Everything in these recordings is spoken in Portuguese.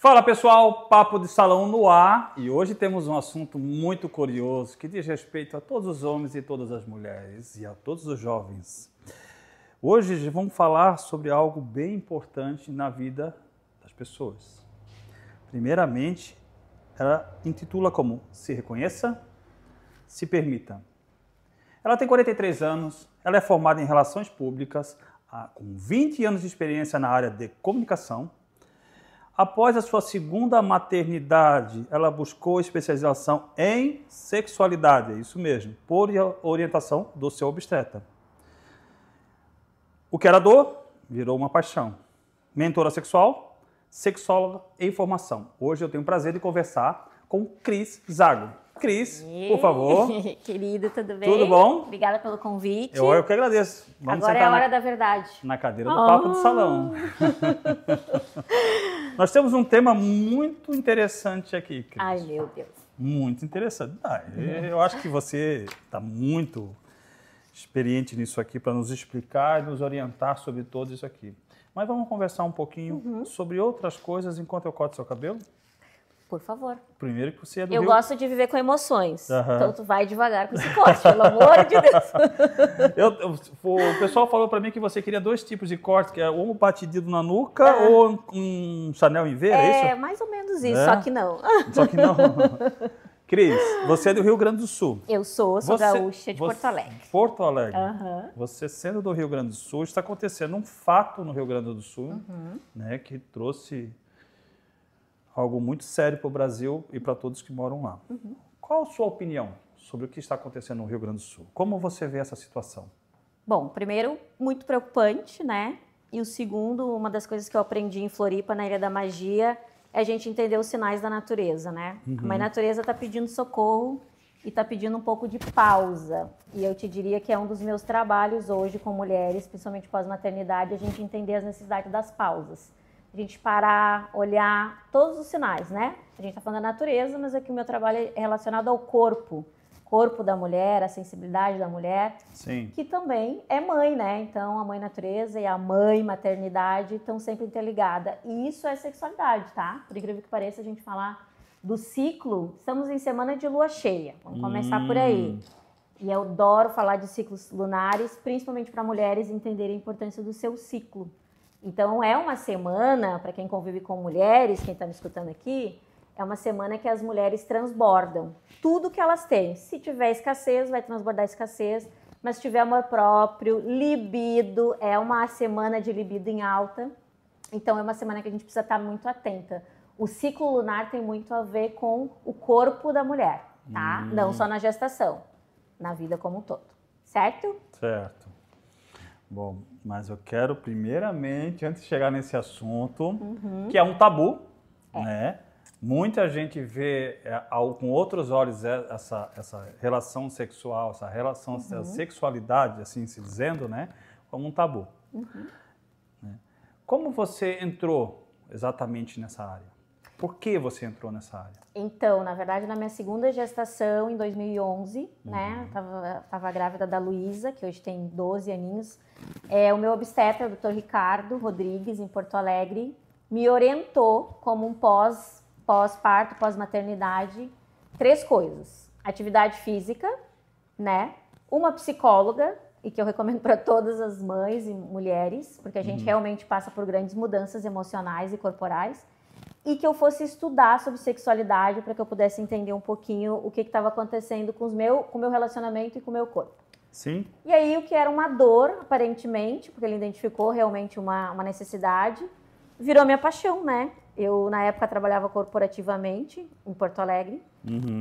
Fala pessoal, Papo de Salão no ar e hoje temos um assunto muito curioso que diz respeito a todos os homens e todas as mulheres e a todos os jovens. Hoje vamos falar sobre algo bem importante na vida das pessoas. Primeiramente, ela intitula como Se Reconheça, Se Permita. Ela tem 43 anos, ela é formada em Relações Públicas, com 20 anos de experiência na área de comunicação. Após a sua segunda maternidade, ela buscou especialização em sexualidade, é isso mesmo, por orientação do seu obstetra. O que era dor, virou uma paixão. Mentora sexual, sexóloga em formação. Hoje eu tenho o prazer de conversar com Cris Zago. Cris, por favor. Querido, tudo bem? Tudo bom? Obrigada pelo convite. Eu que agradeço. Vamos Agora é a hora da verdade. Na cadeira do Papo de Salão. Nós temos um tema muito interessante aqui, Cris. Ai, meu Deus. Muito interessante. Eu acho que você está muito experiente nisso aqui para nos explicar e nos orientar sobre tudo isso aqui. Mas vamos conversar um pouquinho sobre outras coisas enquanto eu corto seu cabelo? Por favor. Primeiro que você é do Eu Rio... gosto de viver com emoções. Então tu vai devagar com esse corte, pelo amor de Deus. O pessoal falou para mim que você queria dois tipos de corte, que é ou um batidinho na nuca ou um Chanel em V, é isso? É, mais ou menos isso, só que não. Só que não. Cris, você é do Rio Grande do Sul. Eu sou gaúcha de Porto Alegre. Porto Alegre. Você sendo do Rio Grande do Sul, está acontecendo um fato no Rio Grande do Sul, né, que trouxe algo muito sério para o Brasil e para todos que moram lá. Qual a sua opinião sobre o que está acontecendo no Rio Grande do Sul? Como você vê essa situação? Bom, primeiro, muito preocupante, né? E o segundo, uma das coisas que eu aprendi em Floripa, na Ilha da Magia, é a gente entender os sinais da natureza, né? A mãe natureza está pedindo socorro e está pedindo um pouco de pausa. E eu te diria que é um dos meus trabalhos hoje com mulheres, principalmente pós-maternidade, a gente entender as necessidades das pausas. A gente parar, olhar todos os sinais, né? A gente está falando da natureza, mas aqui o meu trabalho é relacionado ao corpo da mulher, a sensibilidade da mulher, Sim. Que também é mãe, né? Então, a mãe natureza e a mãe maternidade estão sempre interligadas. E isso é sexualidade, tá? Por incrível que pareça, a gente falar do ciclo, estamos em semana de lua cheia. Vamos começar por aí. E eu adoro falar de ciclos lunares, principalmente para mulheres entenderem a importância do seu ciclo. Então, é uma semana, para quem convive com mulheres, quem está me escutando aqui, é uma semana que as mulheres transbordam tudo que elas têm. Se tiver escassez, vai transbordar escassez, mas se tiver amor próprio, libido, é uma semana de libido em alta. Então, é uma semana que a gente precisa estar muito atenta. O ciclo lunar tem muito a ver com o corpo da mulher, tá? Não só na gestação, na vida como um todo. Certo? Certo. Bom, mas eu quero primeiramente, antes de chegar nesse assunto, que é um tabu, né? Muita gente vê com outros olhos essa relação sexual, essa relação, essa sexualidade, assim se dizendo, né? Como um tabu. Né? Como você entrou exatamente nessa área? Por que você entrou nessa área? Então, na verdade, na minha segunda gestação, em 2011, né, tava grávida da Luísa, que hoje tem 12 aninhos. O meu obstetra, o Dr. Ricardo Rodrigues, em Porto Alegre, me orientou como um pós-parto, pós-maternidade, 3 coisas. Atividade física, né, uma psicóloga, e que eu recomendo para todas as mães e mulheres, porque a gente realmente passa por grandes mudanças emocionais e corporais, e que eu fosse estudar sobre sexualidade para que eu pudesse entender um pouquinho o que estava acontecendo com o meu relacionamento e com o meu corpo. Sim. E aí, o que era uma dor, aparentemente, porque ele identificou realmente uma necessidade, virou minha paixão, né? Eu, na época, trabalhava corporativamente em Porto Alegre,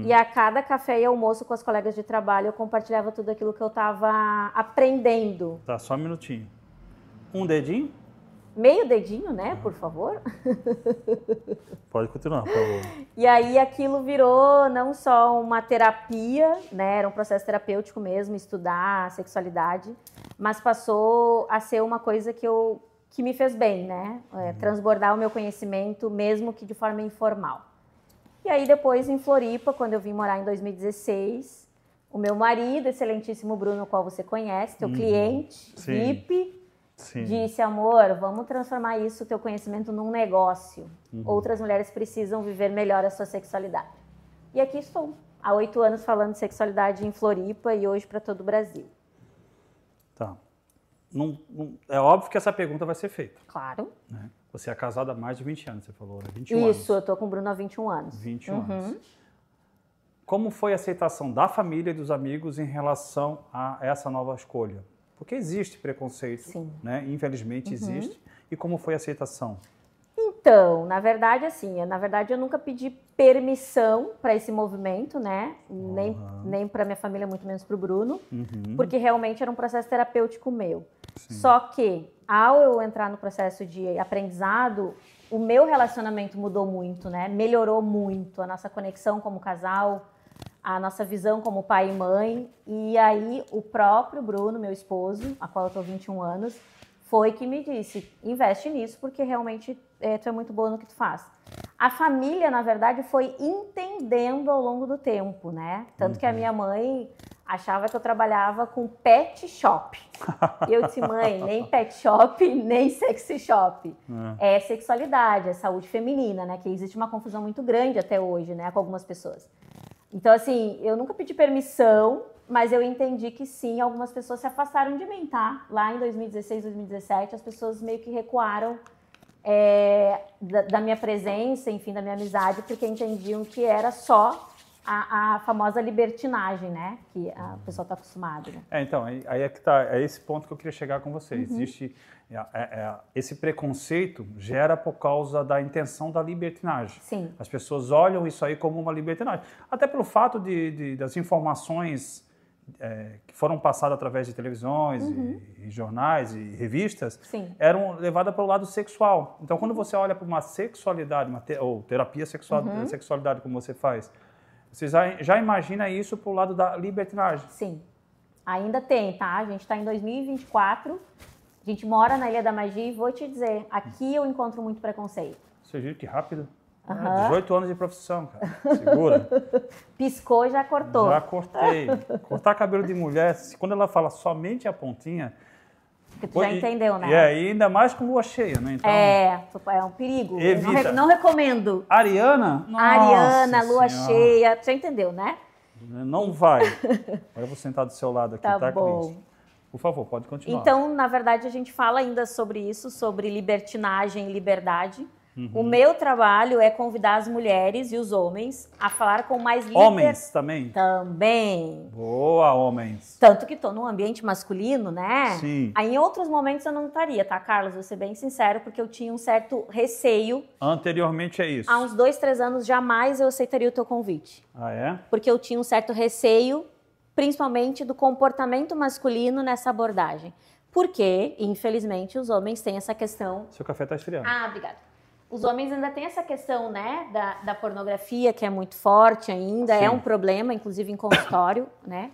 e a cada café e almoço com as colegas de trabalho, eu compartilhava tudo aquilo que eu estava aprendendo. Tá, só um minutinho. Um dedinho? Meio dedinho, né, por favor? Pode continuar, por favor. E aí aquilo virou não só uma terapia, né, era um processo terapêutico mesmo, estudar a sexualidade, mas passou a ser uma coisa que me fez bem, né, transbordar o meu conhecimento, mesmo que de forma informal. E aí depois em Floripa, quando eu vim morar em 2016, o meu marido, excelentíssimo Bruno, o qual você conhece, teu cliente, Sim. VIP, Sim. disse, amor, vamos transformar isso, o teu conhecimento, num negócio. Outras mulheres precisam viver melhor a sua sexualidade. E aqui estou, há 8 anos falando de sexualidade em Floripa e hoje para todo o Brasil. Tá. É óbvio que essa pergunta vai ser feita. Claro. Né? Você é casada há mais de 20 anos, você falou, né? 21 anos. Isso, eu tô com o Bruno há 21 anos. 21 anos. Como foi a aceitação da família e dos amigos em relação a essa nova escolha? Porque existe preconceito, Sim. né? Infelizmente existe. E como foi a aceitação? Então, na verdade, assim, eu nunca pedi permissão para esse movimento, né? Nem para minha família, muito menos para o Bruno, porque realmente era um processo terapêutico meu. Sim. Só que, ao eu entrar no processo de aprendizado, o meu relacionamento mudou muito, né? Melhorou muito a nossa conexão como casal, a nossa visão como pai e mãe. E aí, o próprio Bruno, meu esposo, a qual eu tô há 21 anos, foi que me disse, investe nisso, porque realmente tu é muito boa no que tu faz. A família, na verdade, foi entendendo ao longo do tempo, né? Tanto que a minha mãe achava que eu trabalhava com pet shop. Eu disse, mãe, nem pet shop, nem sexy shop. É sexualidade, é saúde feminina, né? Que existe uma confusão muito grande até hoje, né? Com algumas pessoas. Então, assim, eu nunca pedi permissão, mas eu entendi que sim, algumas pessoas se afastaram de mim, tá? Lá em 2016, 2017, as pessoas meio que recuaram da minha presença, enfim, da minha amizade, porque entendiam que era só a famosa libertinagem, né? Que a pessoa está acostumada, né? Então, aí é que tá, é esse ponto que eu queria chegar com você. Existe esse preconceito gera por causa da intenção da libertinagem. Sim. As pessoas olham isso aí como uma libertinagem. Até pelo fato das informações que foram passadas através de televisões e jornais e revistas, Sim. eram levadas para o lado sexual. Então, quando você olha para uma sexualidade, ou terapia sexualidade como você faz, você já imagina isso para o lado da libertinagem. Sim. Ainda tem, tá? A gente está em 2024, a gente mora na Ilha da Magia e vou te dizer, aqui eu encontro muito preconceito. Você viu que rápido? 18 anos de profissão, cara. Segura. Piscou e já cortou. Já cortei. Cortar cabelo de mulher, quando ela fala somente a pontinha... Porque tu já entendeu, né? E ainda mais com lua cheia, né? Então, é um perigo. Evita. Não recomendo. Ariana? Ariana, lua Senhora. cheia. Tu já entendeu, né? Não vai. Agora eu vou sentar do seu lado aqui, tá, bom. Cris? Por favor, pode continuar. Então, na verdade, a gente fala ainda sobre isso, sobre libertinagem e liberdade. O meu trabalho é convidar as mulheres e os homens a falar com mais liberdade. Homens também? Também. Boa, homens. Tanto que estou num ambiente masculino, né? Sim. Aí, em outros momentos eu não estaria, tá, Carlos? Vou ser bem sincero, porque eu tinha um certo receio. Anteriormente é isso. Há uns 2, 3 anos, jamais eu aceitaria o teu convite. Ah, é? Porque eu tinha um certo receio, principalmente do comportamento masculino nessa abordagem. Porque, infelizmente, os homens têm essa questão... Seu café está esfriando. Ah, obrigada. Os homens ainda têm essa questão, né, da pornografia, que é muito forte ainda, Sim. é um problema, inclusive em consultório, né?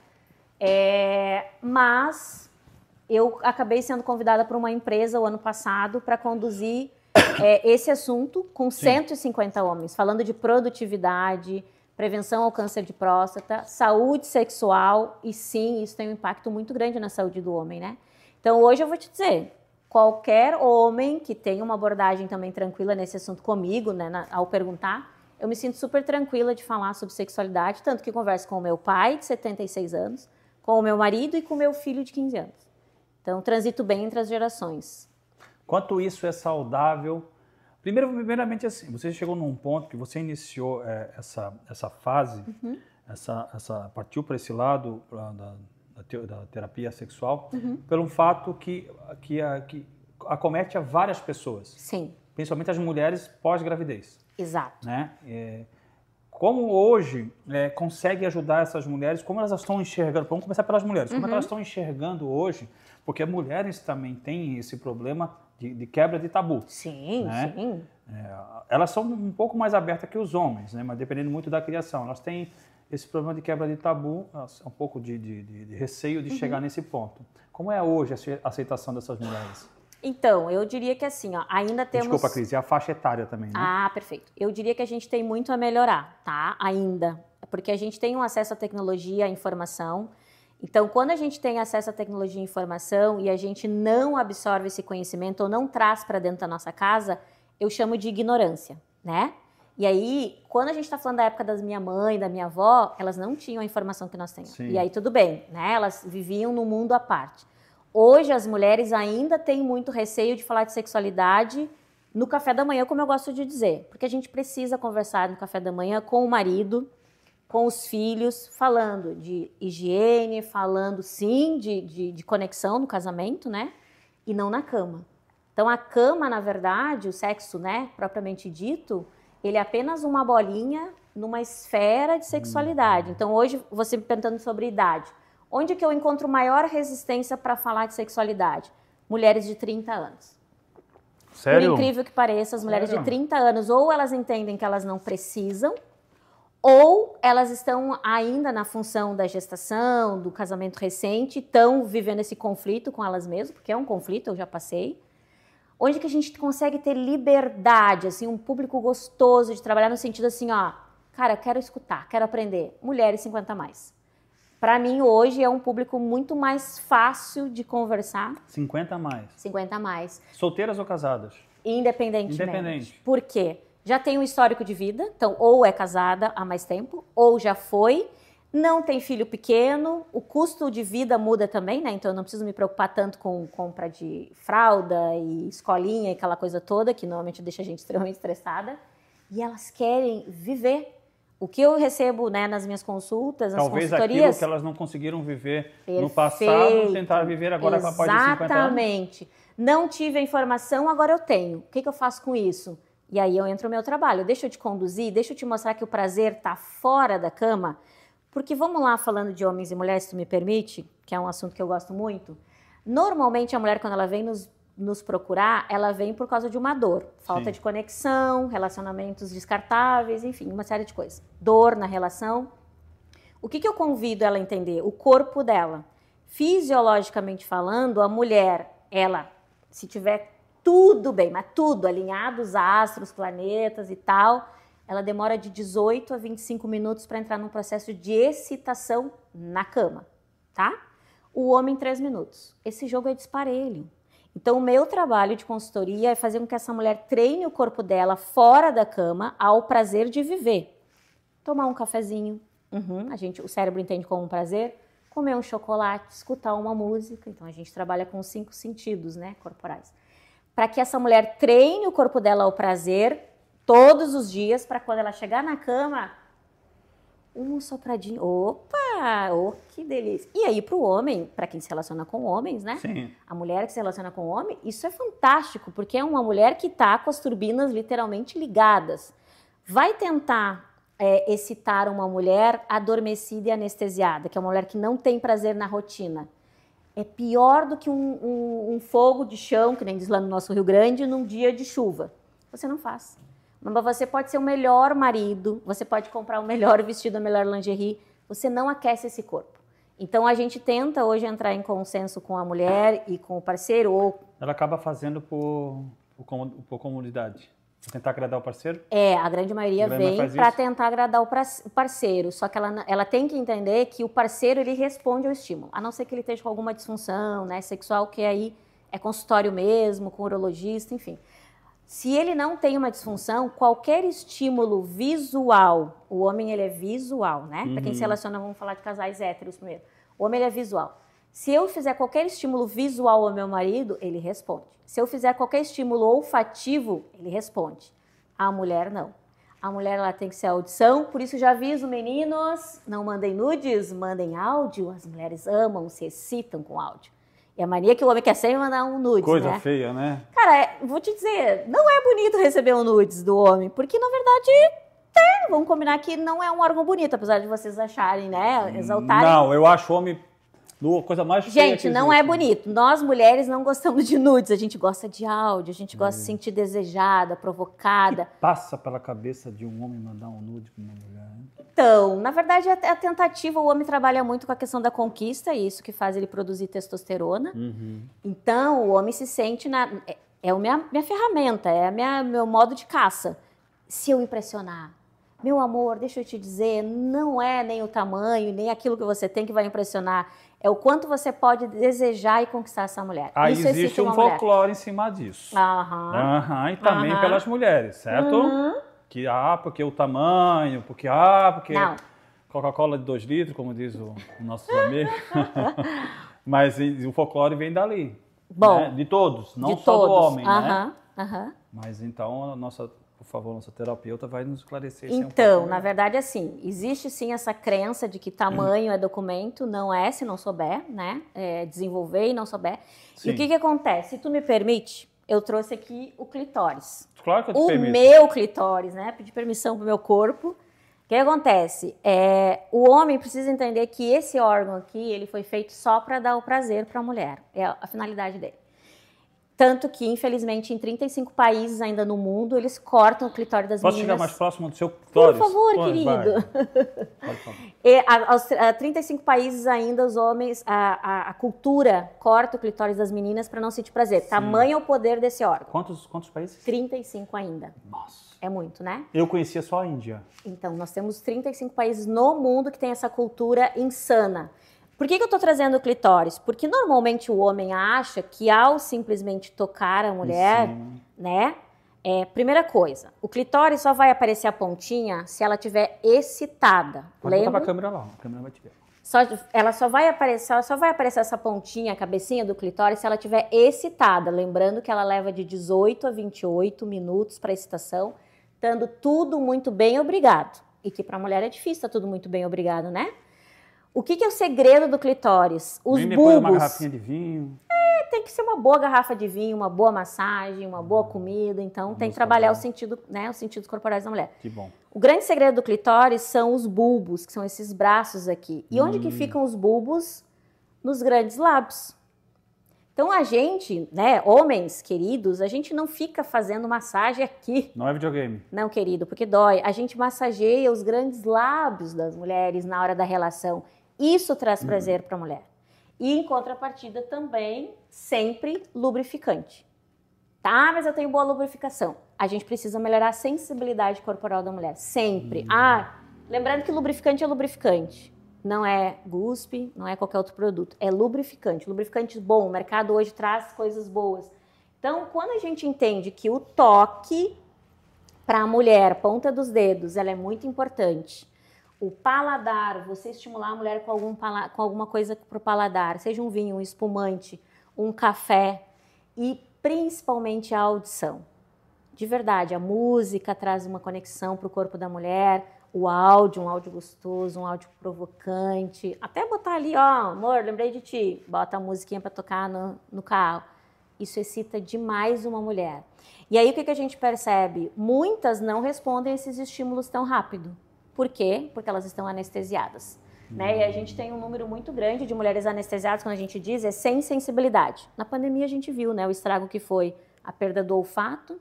Mas eu acabei sendo convidada por uma empresa o ano passado para conduzir esse assunto com 150 homens, falando de produtividade, prevenção ao câncer de próstata, saúde sexual, e sim, isso tem um impacto muito grande na saúde do homem, né? Então, hoje eu vou te dizer... Qualquer homem que tenha uma abordagem também tranquila nesse assunto comigo, né, ao perguntar, eu me sinto super tranquila de falar sobre sexualidade, tanto que converso com o meu pai, de 76 anos, com o meu marido e com o meu filho de 15 anos. Então, transito bem entre as gerações. Quanto isso é saudável? Primeiramente assim, você chegou num ponto que você iniciou essa fase, partiu para esse lado da terapia sexual, pelo fato que acomete a várias pessoas. Sim. Principalmente as mulheres pós-gravidez. Exato. Né? Como hoje consegue ajudar essas mulheres, como elas estão enxergando, vamos começar pelas mulheres, como é que elas estão enxergando hoje, porque as mulheres também têm esse problema de quebra de tabu. Sim, né? sim. Elas são um pouco mais abertas que os homens, né? Mas dependendo muito da criação. Elas têm esse problema de quebra de tabu, um pouco de receio de chegar nesse ponto. Como é hoje a aceitação dessas mulheres? Então, eu diria que assim, ó, ainda temos... Desculpa, Cris, e a faixa etária também, né? Ah, perfeito. Eu diria que a gente tem muito a melhorar, tá? Ainda. Porque a gente tem um acesso à tecnologia, à informação. Então, quando a gente tem acesso à tecnologia e informação e a gente não absorve esse conhecimento ou não traz para dentro da nossa casa, eu chamo de ignorância, né? E aí, quando a gente está falando da época da minha mãe, da minha avó, elas não tinham a informação que nós temos. Sim. E aí tudo bem, né? Elas viviam num mundo à parte. Hoje as mulheres ainda têm muito receio de falar de sexualidade no café da manhã, como eu gosto de dizer. Porque a gente precisa conversar no café da manhã com o marido, com os filhos, falando de higiene, falando sim de conexão no casamento, né? E não na cama. Então a cama, na verdade, o sexo, né, propriamente dito, ele é apenas uma bolinha numa esfera de sexualidade. Então hoje, você me perguntando sobre idade, onde que eu encontro maior resistência para falar de sexualidade? Mulheres de 30 anos. Sério? Por incrível que pareça, as mulheres Sério? de 30 anos, ou elas entendem que elas não precisam, ou elas estão ainda na função da gestação, do casamento recente, estão vivendo esse conflito com elas mesmas, porque é um conflito, eu já passei. Onde que a gente consegue ter liberdade, assim, um público gostoso de trabalhar no sentido assim, ó, cara, eu quero escutar, quero aprender. Mulheres 50 a mais. Para mim, hoje, é um público muito mais fácil de conversar. 50 a mais. 50 a mais. Solteiras ou casadas? Independentemente. Independente. Por quê? Já tem um histórico de vida, então ou é casada há mais tempo, ou já foi, não tem filho pequeno, o custo de vida muda também, né? Então eu não preciso me preocupar tanto com compra de fralda e escolinha e aquela coisa toda, que normalmente deixa a gente extremamente estressada. E elas querem viver. O que eu recebo, né, nas minhas consultas, nas Talvez consultorias... aquilo que elas não conseguiram viver no passado, tentar viver agora após os 50 anos. Exatamente. Não tive a informação, agora eu tenho. O que eu faço com isso? E aí eu entro no meu trabalho. Deixa eu te conduzir, deixa eu te mostrar que o prazer está fora da cama. Porque vamos lá, falando de homens e mulheres, se tu me permite, que é um assunto que eu gosto muito. Normalmente a mulher, quando ela vem nos procurar, ela vem por causa de uma dor. Falta Sim. de conexão, relacionamentos descartáveis, enfim, uma série de coisas. Dor na relação. O que eu convido ela a entender? O corpo dela. Fisiologicamente falando, a mulher, ela, se tiver tudo bem, mas tudo alinhado, os astros, planetas e tal, ela demora de 18 a 25 minutos para entrar num processo de excitação na cama, tá? O homem, 3 minutos. Esse jogo é disparelho. Então, o meu trabalho de consultoria é fazer com que essa mulher treine o corpo dela fora da cama ao prazer de viver. Tomar um cafezinho, o cérebro entende como um prazer, comer um chocolate, escutar uma música. Então, a gente trabalha com os 5 sentidos, né, corporais. Para que essa mulher treine o corpo dela ao prazer todos os dias, para quando ela chegar na cama, um sopradinho. Opa! Oh, que delícia! E aí, para o homem, para quem se relaciona com homens, né? Sim. A mulher que se relaciona com o homem, isso é fantástico, porque é uma mulher que está com as turbinas literalmente ligadas. Vai tentar excitar uma mulher adormecida e anestesiada, que é uma mulher que não tem prazer na rotina. É pior do que um fogo de chão, que nem diz lá no nosso Rio Grande, num dia de chuva. Você não faz. Mas você pode ser o melhor marido, você pode comprar o melhor vestido, a melhor lingerie, você não aquece esse corpo. Então, a gente tenta hoje entrar em consenso com a mulher e com o parceiro. Ou... Ela acaba fazendo por comodidade. Tentar agradar o parceiro? A grande maioria vem para tentar agradar o parceiro. Só que ela tem que entender que o parceiro, ele responde ao estímulo. A não ser que ele esteja com alguma disfunção, né, sexual, que aí é consultório mesmo, com urologista, enfim. Se ele não tem uma disfunção, qualquer estímulo visual, o homem ele é visual, né? Para quem se relaciona, vamos falar de casais héteros primeiro. O homem ele é visual. Se eu fizer qualquer estímulo visual ao meu marido, ele responde. Se eu fizer qualquer estímulo olfativo, ele responde. A mulher não. A mulher ela tem que ser audição, por isso já aviso, meninos, não mandem nudes, mandem áudio. As mulheres amam, se excitam com áudio. E a mania que o homem quer sempre mandar um nudes, Coisa né? feia, né? Cara, vou te dizer, não é bonito receber um nudes do homem, porque na verdade, vamos combinar que não é um órgão bonito, apesar de vocês acharem, né, exaltarem. Não, eu acho o homem a coisa mais feia. Gente, não é bonito. Nós, mulheres, não gostamos de nudes, a gente gosta de áudio, a gente gosta de se sentir desejada, provocada. Que passa pela cabeça de um homem mandar um nude para uma mulher? Então, na verdade, a tentativa, o homem trabalha muito com a questão da conquista, isso que faz ele produzir testosterona. Então, o homem se sente é a minha ferramenta, é meu modo de caça. Se eu impressionar, meu amor, deixa eu te dizer, não é nem o tamanho, nem aquilo que você tem que vai impressionar. É o quanto você pode desejar e conquistar essa mulher. Aí Isso existe um folclore em cima disso. E também pelas mulheres, certo? Que, porque o tamanho, porque Não. Coca-Cola de 2 litros, como diz o nosso amigo. Mas o folclore vem dali. Bom, né? De todos, não de só todos. do homem, né? Mas então, por favor, nossa terapeuta vai nos esclarecer. Então, na verdade, assim, existe sim essa crença de que tamanho é documento, não é se não souber, né? Desenvolver e não souber. Sim. E o que acontece? Se tu me permite, eu trouxe aqui o clitóris. Claro que eu te permito. O meu clitóris, né? Pedi permissão pro meu corpo. O que acontece? O homem precisa entender que esse órgão aqui, ele foi feito só para dar o prazer para a mulher. É a finalidade dele. Tanto que, infelizmente, em 35 países ainda no mundo, eles cortam o clitóris das meninas. Posso chegar mais próximo do seu clitóris? Por favor, querido. Pode falar. Aos 35 países ainda, os homens, a cultura corta o clitóris das meninas para não sentir prazer. Sim. Tamanho é o poder desse órgão. Quantos países? 35 ainda. Nossa. É muito, né? Eu conhecia só a Índia. Então, nós temos 35 países no mundo que tem essa cultura insana. Por que eu estou trazendo o clitóris? Porque normalmente o homem acha que ao simplesmente tocar a mulher, né? Primeira coisa, o clitóris só vai aparecer a pontinha se ela estiver excitada. Pode botar pra câmera lá, a câmera vai te ver. Ela só vai aparecer essa pontinha, a cabecinha do clitóris, se ela estiver excitada. Lembrando que ela leva de 18 a 28 minutos para excitação, estando tudo muito bem, obrigado. E que para a mulher é difícil, tá tudo muito bem, obrigado, né? O que é o segredo do clitóris? Os Nem bulbos. Depois uma garrafinha de vinho. Tem que ser uma boa garrafa de vinho, uma boa massagem, uma boa comida. Então, tem que trabalhar o sentido, né, os sentidos corporais da mulher. Que bom. O grande segredo do clitóris são os bulbos, que são esses braços aqui. E onde que ficam os bulbos? Nos grandes lábios. Então, a gente, né, homens queridos, a gente não fica fazendo massagem aqui. Não é videogame. Não, querido, porque dói. A gente massageia os grandes lábios das mulheres na hora da relação. Isso traz prazer para a mulher. E, em contrapartida, também, sempre lubrificante. Tá, mas eu tenho boa lubrificação. A gente precisa melhorar a sensibilidade corporal da mulher. Sempre. Lembrando que lubrificante é lubrificante. Não é guspe, não é qualquer outro produto. É lubrificante. Lubrificante bom. O mercado hoje traz coisas boas. Então, quando a gente entende que o toque para a mulher, ponta dos dedos, ela é muito importante. O paladar, você estimular a mulher com alguma coisa para o paladar, seja um vinho, um espumante, um café e principalmente a audição. De verdade, a música traz uma conexão para o corpo da mulher, o áudio, um áudio gostoso, um áudio provocante, até botar ali, ó, amor, lembrei de ti, bota a musiquinha para tocar no carro. Isso excita demais uma mulher. E aí o que a gente percebe? Muitas não respondem a esses estímulos tão rápido. Por quê? Porque elas estão anestesiadas. Né? E a gente tem um número muito grande de mulheres anestesiadas, quando a gente diz, sem sensibilidade. Na pandemia a gente viu, né, o estrago que foi a perda do olfato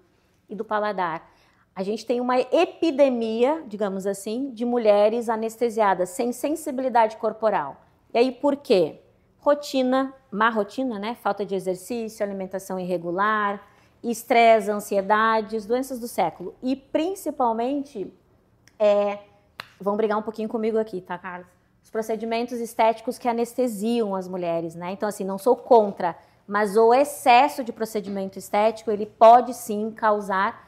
e do paladar. A gente tem uma epidemia, digamos assim, de mulheres anestesiadas, sem sensibilidade corporal. E aí por quê? Má rotina, né? Falta de exercício, alimentação irregular, estresse, ansiedades, doenças do século. E principalmente... Vão brigar um pouquinho comigo aqui, tá, Carlos? Os procedimentos estéticos que anestesiam as mulheres, né? Então, assim, não sou contra, mas o excesso de procedimento estético, ele pode sim causar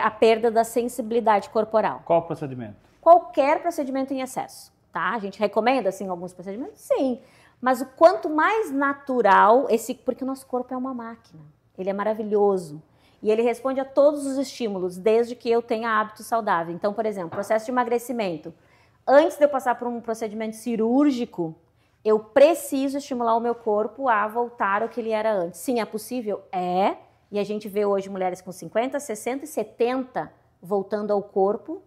a perda da sensibilidade corporal. Qual procedimento? Qualquer procedimento em excesso, tá? A gente recomenda, assim, alguns procedimentos? Sim. Mas o quanto mais natural, porque o nosso corpo é uma máquina, ele é maravilhoso. E ele responde a todos os estímulos, desde que eu tenha hábito saudável. Então, por exemplo, processo de emagrecimento. Antes de eu passar por um procedimento cirúrgico, eu preciso estimular o meu corpo a voltar ao que ele era antes. Sim, é possível? É. E a gente vê hoje mulheres com 50, 60 e 70 voltando ao corpo,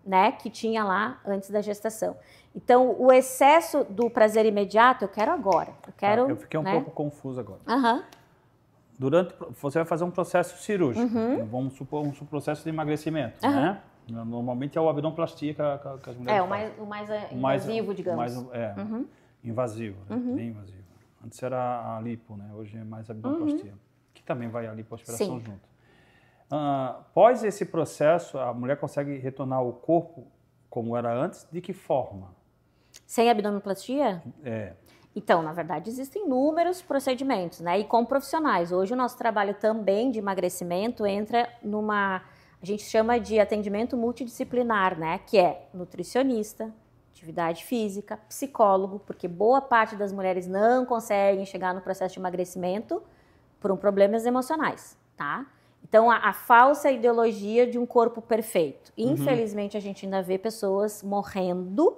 né, que tinha lá antes da gestação. Então, o excesso do prazer imediato, eu quero agora. Eu fiquei um pouco confuso agora. Aham. Você vai fazer um processo cirúrgico, vamos supor um processo de emagrecimento, né? Normalmente é o abdominoplastia que as mulheres fazem. O mais invasivo, digamos. Invasivo, né? Bem invasivo. Antes era a lipo, né? Hoje é mais a abdominoplastia, que também vai a lipoaspiração junto. Após esse processo, a mulher consegue retornar ao corpo como era antes? De que forma? Sem abdominoplastia? Então, na verdade, existem inúmeros procedimentos, né? E com profissionais. Hoje o nosso trabalho também de emagrecimento entra numa, a gente chama de atendimento multidisciplinar, né? Que é nutricionista, atividade física, psicólogo, porque boa parte das mulheres não conseguem chegar no processo de emagrecimento por problemas emocionais, tá? Então, a falsa ideologia de um corpo perfeito. Infelizmente, a gente ainda vê pessoas morrendo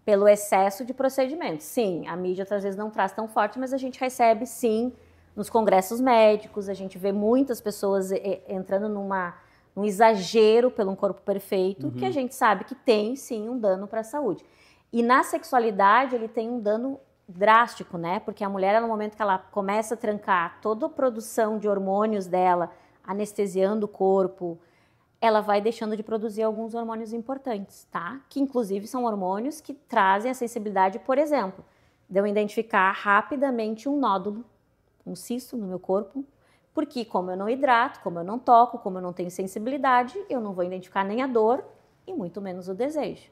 pelo excesso de procedimentos. Sim, a mídia às vezes não traz tão forte, mas a gente recebe, sim, nos congressos médicos, a gente vê muitas pessoas entrando num exagero pelo um corpo perfeito, que a gente sabe que tem, sim, um dano para a saúde. E na sexualidade, ele tem um dano drástico, né? Porque a mulher, no momento que ela começa a trancar toda a produção de hormônios dela, anestesiando o corpo, ela vai deixando de produzir alguns hormônios importantes, tá? Que inclusive são hormônios que trazem a sensibilidade, por exemplo, de eu identificar rapidamente um nódulo, um cisto no meu corpo, porque como eu não hidrato, como eu não toco, como eu não tenho sensibilidade, eu não vou identificar nem a dor e muito menos o desejo.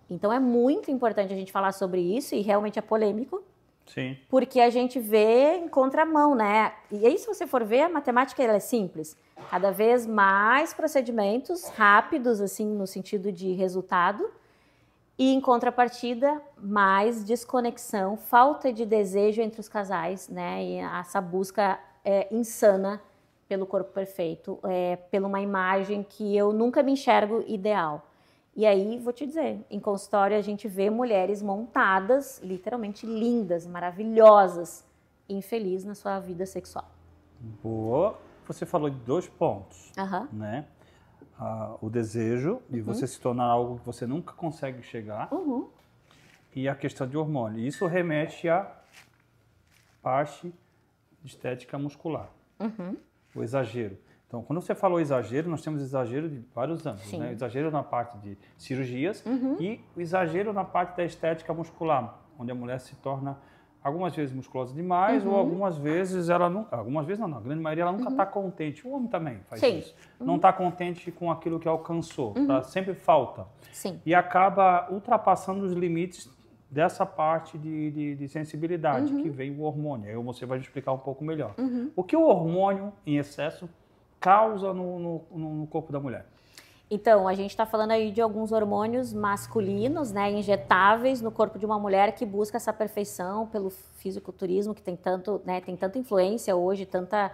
Então é muito importante a gente falar sobre isso e realmente é polêmico. Sim. Porque a gente vê em contramão, né? E aí, se você for ver, a matemática ela é simples. Cada vez mais procedimentos rápidos, assim, no sentido de resultado. E, em contrapartida, mais desconexão, falta de desejo entre os casais, né? E essa busca insana pelo corpo perfeito, pela uma imagem que eu nunca me enxergo ideal. E aí, vou te dizer, em consultório a gente vê mulheres montadas, literalmente lindas, maravilhosas, infelizes na sua vida sexual. Boa. Você falou de 2 pontos, Aham. né? O desejo de você se tornar algo que você nunca consegue chegar e a questão de hormônio. Isso remete à parte de estética muscular, o exagero. Então, quando você falou exagero, nós temos exagero de vários âmbitos, né? Exagero na parte de cirurgias e o exagero na parte da estética muscular, onde a mulher se torna algumas vezes musculosa demais ou algumas vezes ela não, algumas vezes não, na grande maioria ela nunca está contente. O homem também faz isso. Não está contente com aquilo que alcançou, sempre falta. Sim. E acaba ultrapassando os limites dessa parte de sensibilidade que vem o hormônio. Aí você vai explicar um pouco melhor. O que o hormônio em excesso causa no corpo da mulher? Então, a gente está falando aí de alguns hormônios masculinos, né, injetáveis no corpo de uma mulher que busca essa perfeição pelo fisiculturismo, que tem tanto, né, tem tanta influência hoje, tanta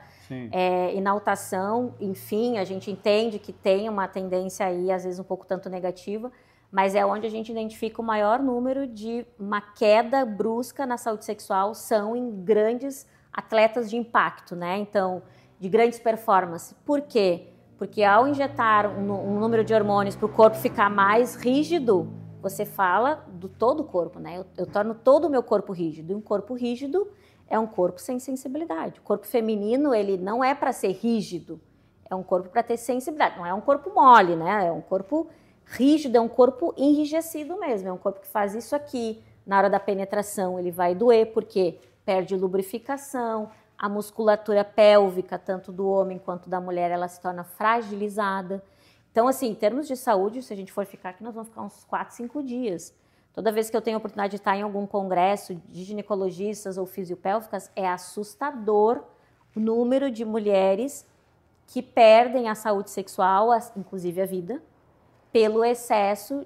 inaltação. Enfim, a gente entende que tem uma tendência aí, às vezes um pouco tanto negativa, mas é onde a gente identifica o maior número de uma queda brusca na saúde sexual, são em grandes atletas de impacto, né? Então, de grandes performances. Por quê? Porque ao injetar um número de hormônios para o corpo ficar mais rígido, você fala do todo o corpo, né? Eu torno todo o meu corpo rígido. E um corpo rígido é um corpo sem sensibilidade. O corpo feminino, ele não é para ser rígido, é um corpo para ter sensibilidade. Não é um corpo mole, né? É um corpo rígido, é um corpo enrijecido mesmo. É um corpo que faz isso aqui. Na hora da penetração, ele vai doer, porque perde lubrificação. A musculatura pélvica, tanto do homem quanto da mulher, ela se torna fragilizada. Então, assim, em termos de saúde, se a gente for ficar aqui, nós vamos ficar uns 4, 5 dias. Toda vez que eu tenho a oportunidade de estar em algum congresso de ginecologistas ou fisiopélvicas, é assustador o número de mulheres que perdem a saúde sexual, inclusive a vida, pelo excesso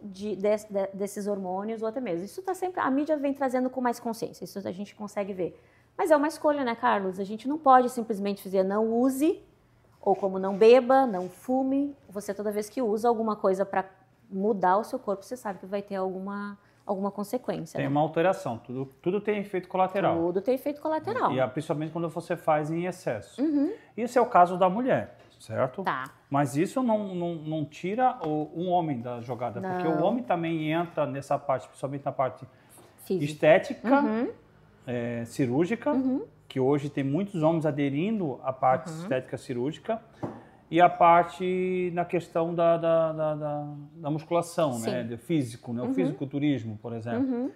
desses hormônios ou até mesmo. Isso está sempre, a mídia vem trazendo com mais consciência, isso a gente consegue ver. Mas é uma escolha, né, Carlos? A gente não pode simplesmente dizer não use, ou como não beba, não fume. Você, toda vez que usa alguma coisa para mudar o seu corpo, você sabe que vai ter alguma consequência. Tem né? uma alteração, tudo tem efeito colateral. Tudo tem efeito colateral. E principalmente quando você faz em excesso. Isso é o caso da mulher, certo? Tá. Mas isso não tira um homem da jogada, Não. porque o homem também entra nessa parte, principalmente na parte Físico. estética, cirúrgica, que hoje tem muitos homens aderindo à parte estética cirúrgica, e a parte na questão da musculação, né, do físico, né, o fisiculturismo, por exemplo.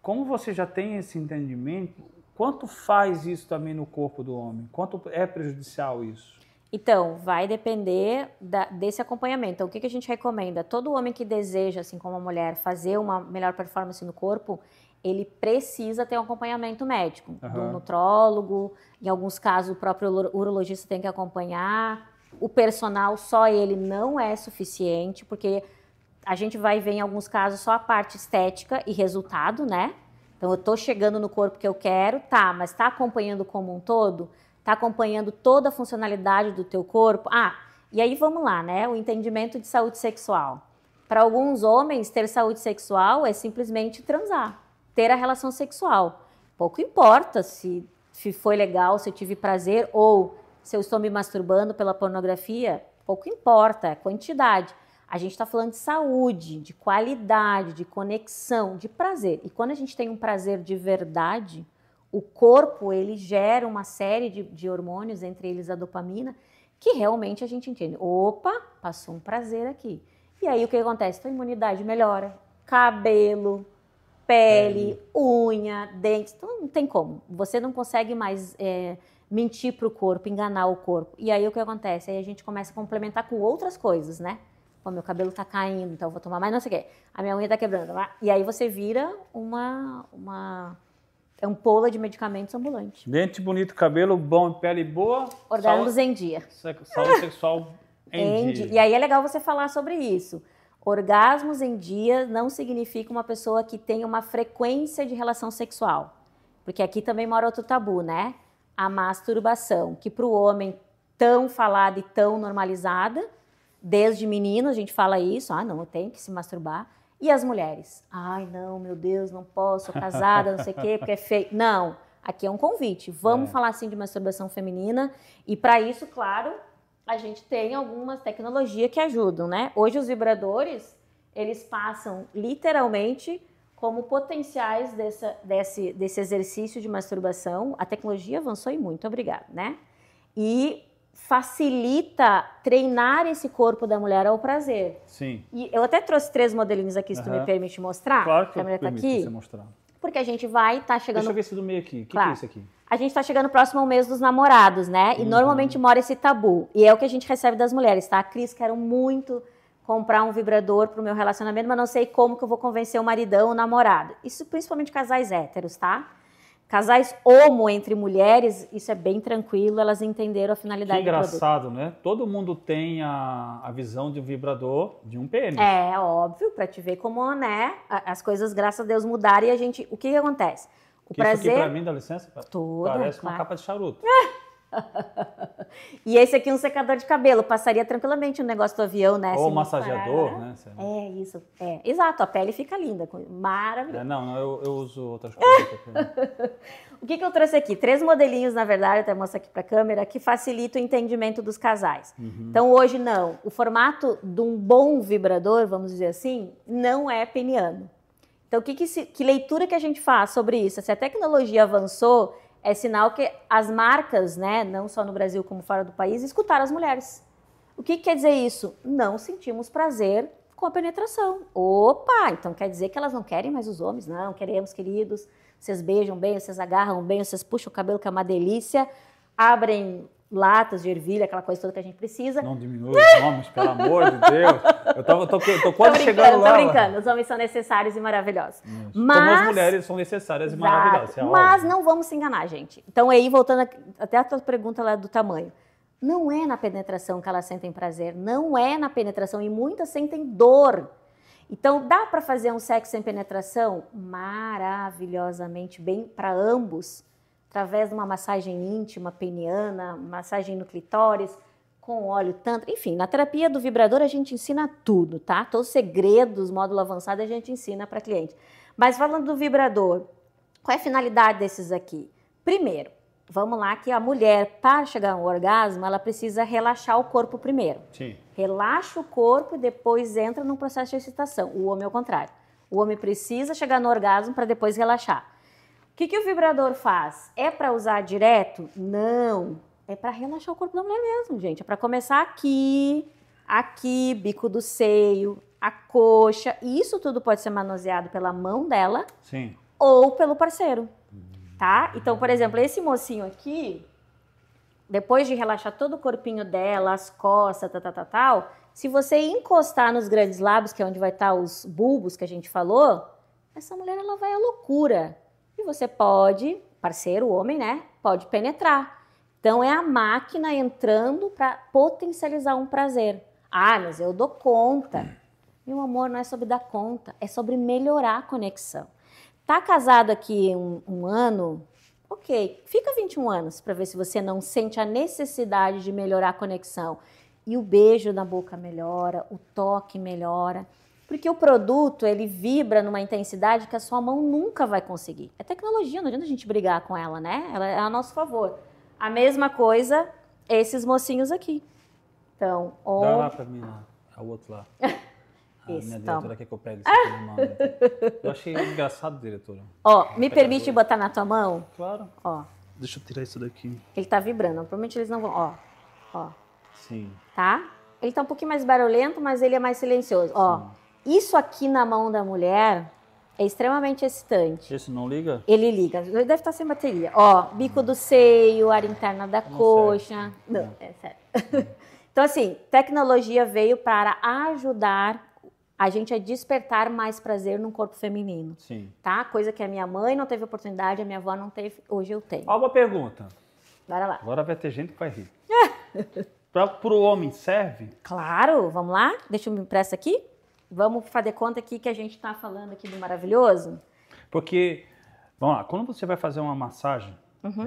Como você já tem esse entendimento, quanto faz isso também no corpo do homem? Quanto é prejudicial isso? Então, vai depender desse acompanhamento. Então, o que a gente recomenda? Todo homem que deseja, assim como a mulher, fazer uma melhor performance no corpo, ele precisa ter um acompanhamento médico, do nutrólogo, em alguns casos o próprio urologista tem que acompanhar. O personal, só ele não é suficiente, porque a gente vai ver em alguns casos só a parte estética e resultado, né? Então, eu tô chegando no corpo que eu quero, tá, mas tá acompanhando como um todo? Tá acompanhando toda a funcionalidade do teu corpo? E aí vamos lá, né? O entendimento de saúde sexual. Para alguns homens, ter saúde sexual é simplesmente transar, ter a relação sexual. Pouco importa se foi legal, se eu tive prazer ou se eu estou me masturbando pela pornografia, pouco importa, é quantidade. A gente está falando de saúde, de qualidade, de conexão, de prazer. E quando a gente tem um prazer de verdade, o corpo, ele gera uma série de hormônios, entre eles a dopamina, que realmente a gente entende. Opa, passou um prazer aqui. E aí o que acontece? A imunidade melhora, cabelo, pele, unha, dentes, então não tem como. Você não consegue mais mentir para o corpo, enganar o corpo. E aí o que acontece? Aí a gente começa a complementar com outras coisas, né? Pô, meu cabelo tá caindo, então eu vou tomar mais não sei o quê. A minha unha tá quebrando. E aí você vira uma ampola de medicamentos ambulante. Dente bonito, cabelo bom, pele boa. Orgasmos em dia. Saúde sexual em dia. E aí é legal você falar sobre isso. Orgasmos em dia não significa uma pessoa que tem uma frequência de relação sexual. Porque aqui também mora outro tabu, né? A masturbação, que para o homem tão falada e tão normalizada, desde menino a gente fala isso, não, eu tenho que se masturbar. E as mulheres? Ai, não, meu Deus, não posso, sou casada, não sei o quê, porque é feio. Não, aqui é um convite. Vamos falar, assim, de masturbação feminina. E para isso, claro, a gente tem algumas tecnologias que ajudam, né? Hoje os vibradores, eles passam literalmente como potenciais desse exercício de masturbação. A tecnologia avançou e muito, obrigada, né? E facilita treinar esse corpo da mulher ao prazer. Sim. E eu até trouxe 3 modelinhos aqui, se tu me permite mostrar. Claro que a câmera eu permito aqui, você mostrar. Porque a gente vai estar chegando... Deixa eu ver esse do meio aqui. O que é isso aqui? A gente está chegando próximo ao mês dos namorados, né? E normalmente mora esse tabu. E é o que a gente recebe das mulheres, tá? Cris, quero muito comprar um vibrador pro meu relacionamento, mas não sei como que eu vou convencer o maridão, o namorado. Isso principalmente casais héteros, tá? Casais homo entre mulheres, isso é bem tranquilo, elas entenderam a finalidade do produto. Que engraçado, né? Todo mundo tem a visão de um vibrador de um pênis. É, óbvio, pra te ver como, né, as coisas, graças a Deus, mudaram e a gente... O que acontece? O prazer... Isso aqui pra mim, dá licença? Toda, parece claro. uma capa de charuto. E esse aqui é um secador de cabelo, passaria tranquilamente no negócio do avião, né? Ou assim, massageador, né? É, isso. É, exato, a pele fica linda, maravilhosa. Não, eu uso outras coisas. O que eu trouxe aqui? 3 modelinhos, na verdade, até mostrar aqui para a câmera, que facilitam o entendimento dos casais. Então, hoje, não. O formato de um bom vibrador, vamos dizer assim, não é peniano. Então, que leitura que a gente faz sobre isso? Se a tecnologia avançou, é sinal que as marcas, né, não só no Brasil como fora do país, escutaram as mulheres. O que quer dizer isso? Não sentimos prazer com a penetração. Opa, então quer dizer que elas não querem mais os homens? Não, queremos, queridos. Vocês beijam bem, vocês agarram bem, vocês puxam o cabelo, que é uma delícia. Abrem latas de ervilha, aquela coisa toda que a gente precisa. Não diminui os homens, pelo amor de Deus. Eu tô quase chegando lá. Tô brincando, os homens são necessários e maravilhosos. Mas, como as mulheres são necessárias e maravilhosas. Mas não vamos se enganar, gente. Então aí, voltando até a tua pergunta lá do tamanho. Não é na penetração que elas sentem prazer, não é na penetração, e muitas sentem dor. Então, dá para fazer um sexo sem penetração maravilhosamente bem para ambos, através de uma massagem íntima, peniana, massagem no clitóris, com óleo tantra, enfim, na terapia do vibrador a gente ensina tudo, tá? Todos os segredos, módulo avançado, a gente ensina para cliente. Mas falando do vibrador, qual é a finalidade desses aqui? Primeiro, vamos lá que a mulher, para chegar ao orgasmo, ela precisa relaxar o corpo primeiro. Sim. Relaxa o corpo e depois entra num processo de excitação. O homem é o contrário. O homem precisa chegar no orgasmo para depois relaxar. O que o vibrador faz? É para usar direto? Não. É para relaxar o corpo da mulher mesmo, gente. É para começar aqui, bico do seio, a coxa. E isso tudo pode ser manuseado pela mão dela. Sim. Ou pelo parceiro. Tá? Então, por exemplo, esse mocinho aqui, depois de relaxar todo o corpinho dela, as costas, tal, se você encostar nos grandes lábios, que é onde vai estar os bulbos que a gente falou, essa mulher ela vai à loucura. E você pode, parceiro, o homem, né? Pode penetrar. Então é a máquina entrando para potencializar um prazer. Ah, mas eu dou conta. Meu amor, não é sobre dar conta, é sobre melhorar a conexão. Tá casado aqui um ano? Ok, fica 21 anos para ver se você não sente a necessidade de melhorar a conexão. E o beijo na boca melhora, o toque melhora. Porque o produto, ele vibra numa intensidade que a sua mão nunca vai conseguir. É tecnologia, não adianta a gente brigar com ela, né? Ela é a nosso favor. A mesma coisa, esses mocinhos aqui. Então, Dá lá pra mim, o outro lá. Isso, minha então. diretora quer que eu pegue isso aqui na mão. Eu achei engraçado, diretora. Ó, me permite botar na tua mão? Claro. Ó. Deixa eu tirar isso daqui. Ele tá vibrando, provavelmente eles não vão, ó. Sim. Tá? Ele tá um pouquinho mais barulhento, mas ele é mais silencioso. Ó, isso aqui na mão da mulher é extremamente excitante. Esse não liga? Ele liga, ele deve estar sem bateria. Ó, bico do seio, área interna da coxa. Não, é sério. Então, assim, tecnologia veio para ajudar a gente a despertar mais prazer no corpo feminino. Sim. Tá? Coisa que a minha mãe não teve oportunidade, a minha avó não teve, hoje eu tenho. Ó, uma pergunta. Bora lá. Agora vai ter gente que vai rir. Pro homem serve? Claro, vamos lá? Deixa eu me emprestar aqui. Vamos fazer conta aqui que a gente está falando aqui do maravilhoso. Porque, vamos lá, quando você vai fazer uma massagem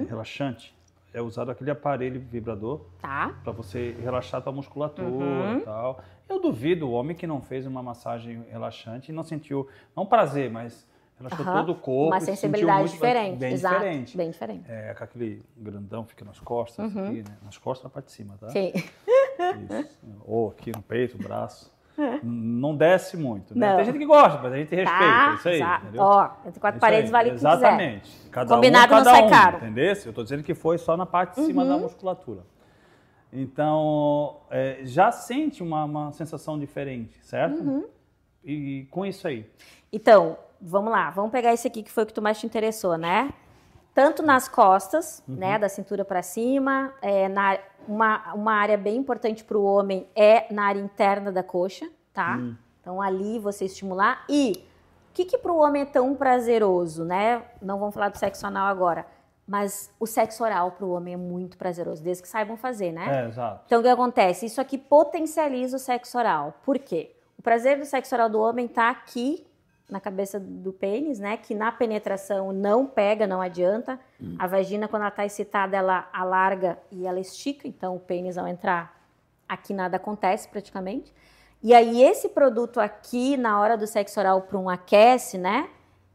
relaxante, é usado aquele aparelho vibrador Tá. para você relaxar a tua musculatura e tal. Eu duvido o homem que não fez uma massagem relaxante e não sentiu, não prazer, mas relaxou todo o corpo. Uma e sentiu sensibilidade muito diferente. bem Exato, diferente. bem diferente. É, com aquele grandão fica nas costas, aqui, né? Nas costas, na parte de cima, tá? Sim. Isso. Ou aqui no peito, braço. Não desce muito, né? Não. Tem gente que gosta, mas a gente respeita, isso aí, exato. entendeu? Ó, entre quatro paredes vale o que quiser. Exatamente. Cada Combinado um, não cada sai um, caro. entendeu? Eu tô dizendo que foi só na parte de cima da musculatura. Então, já sente uma sensação diferente, certo? E com isso aí. Então, vamos lá. Vamos pegar esse aqui que foi o que tu mais te interessou, né? Tanto nas costas, né, da cintura para cima, uma área bem importante para o homem é na área interna da coxa, tá? Então ali você estimular. E o que para o homem é tão prazeroso, né? Não vamos falar do sexo anal agora, mas o sexo oral para o homem é muito prazeroso, desde que saibam fazer, né? Exato. Então o que acontece? Isso aqui potencializa o sexo oral. Por quê? O prazer do sexo oral do homem tá aqui na cabeça do pênis, né? Que na penetração não pega, não adianta. A vagina, quando ela está excitada, ela alarga e ela estica. Então, o pênis, ao entrar aqui, nada acontece praticamente. E aí, esse produto aqui, na hora do sexo oral, para um aquece, né?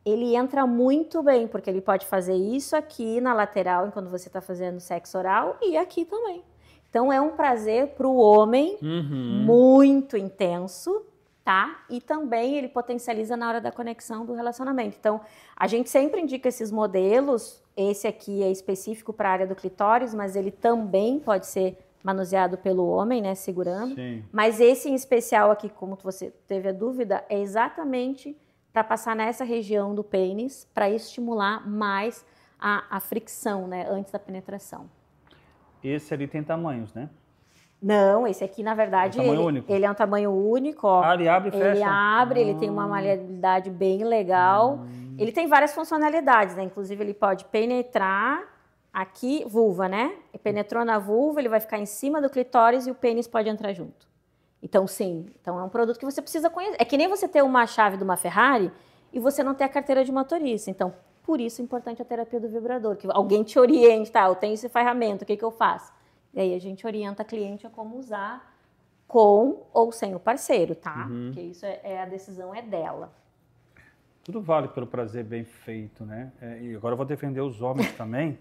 Ele entra muito bem, porque ele pode fazer isso aqui na lateral, enquanto você está fazendo sexo oral, e aqui também. Então, é um prazer para o homem muito intenso, tá? E também ele potencializa na hora da conexão do relacionamento. Então, a gente sempre indica esses modelos. Esse aqui é específico para a área do clitóris, mas ele também pode ser manuseado pelo homem, né? Segurando. Sim. Mas esse em especial aqui, como você teve a dúvida, é exatamente para passar nessa região do pênis, para estimular mais a fricção, né? Antes da penetração. Esse ali tem tamanhos, né? Não, esse aqui, na verdade, ele é um tamanho único. Ó. Ele abre e fecha? Ele abre, ele tem uma maleabilidade bem legal. Ele tem várias funcionalidades, né? Inclusive, ele pode penetrar aqui, vulva, né? E penetrou na vulva, ele vai ficar em cima do clitóris e o pênis pode entrar junto. Então, sim. Então, é um produto que você precisa conhecer. É que nem você ter uma chave de uma Ferrari e você não ter a carteira de motorista. Então, por isso é importante a terapia do vibrador. Que alguém te oriente, tá? Eu tenho esse ferramenta, o que eu faço? E aí a gente orienta a cliente a como usar com ou sem o parceiro, tá? Porque isso a decisão é dela. Tudo vale pelo prazer bem feito, né? E agora eu vou defender os homens também.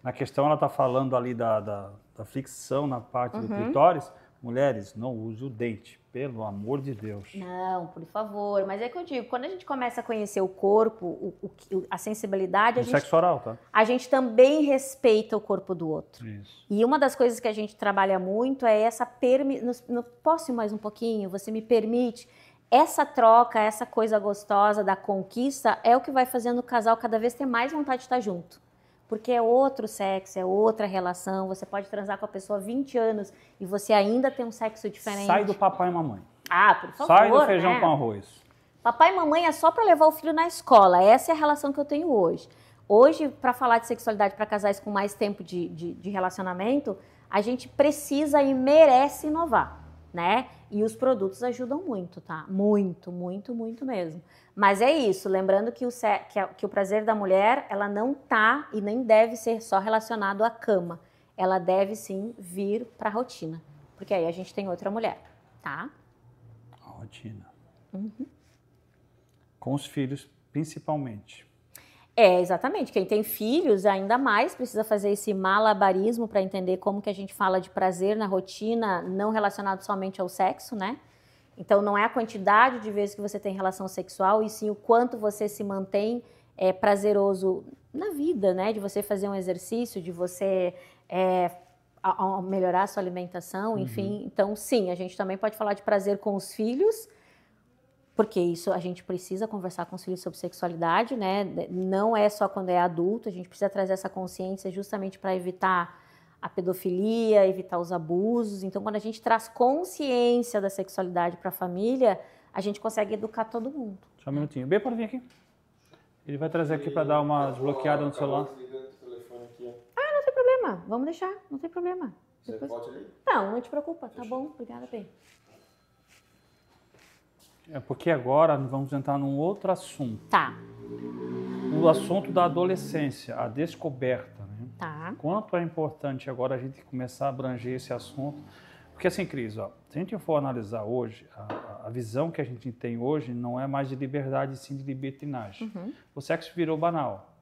Na questão, ela está falando ali da fricção na parte do clitóris. Mulheres, não use o dente, pelo amor de Deus. Não, por favor. Mas é que eu digo, quando a gente começa a conhecer o corpo, a sensibilidade... Sexo oral, tá? A gente também respeita o corpo do outro. Isso. E uma das coisas que a gente trabalha muito é essa... Posso ir mais um pouquinho? Você me permite? Essa troca, essa coisa gostosa da conquista é o que vai fazendo o casal cada vez ter mais vontade de estar junto. porque é outro sexo, é outra relação. Você pode transar com a pessoa há 20 anos e você ainda tem um sexo diferente. Sai do papai e mamãe. Ah, por favor, Sai do feijão né? com arroz. Papai e mamãe é só para levar o filho na escola. Essa é a relação que eu tenho hoje. Hoje, para falar de sexualidade para casais com mais tempo de relacionamento, a gente precisa e merece inovar, né? E os produtos ajudam muito, tá? Muito, muito, muito mesmo. Mas é isso, lembrando que o prazer da mulher, ela não tá e nem deve ser só relacionado à cama. Ela deve sim vir para a rotina, porque aí a gente tem outra mulher, tá? A rotina. Com os filhos, principalmente. É, exatamente. Quem tem filhos, ainda mais, precisa fazer esse malabarismo para entender como que a gente fala de prazer na rotina, não relacionado somente ao sexo, né? Então, não é a quantidade de vezes que você tem relação sexual, e sim o quanto você se mantém prazeroso na vida, né? De você fazer um exercício, de você melhorar a sua alimentação, enfim. Então, sim, a gente também pode falar de prazer com os filhos, porque isso a gente precisa conversar com os filhos sobre sexualidade, né? Não é só quando é adulto, a gente precisa trazer essa consciência justamente para evitar a pedofilia, evitar os abusos. Então, quando a gente traz consciência da sexualidade para a família, a gente consegue educar todo mundo. Só um minutinho. B, pode vir aqui. Ele vai trazer aqui para dar uma desbloqueada no celular. Ah, não tem problema. Vamos deixar, não tem problema. Você pode ali? Não te preocupa. Tá bom, obrigada, B. É porque agora vamos entrar num outro assunto. Tá. O assunto da adolescência, a descoberta, né? Tá. Quanto é importante agora a gente começar a abranger esse assunto. Porque assim, Cris, ó, se a gente for analisar hoje, a visão que a gente tem hoje não é mais de liberdade, sim de libertinagem. O sexo virou banal,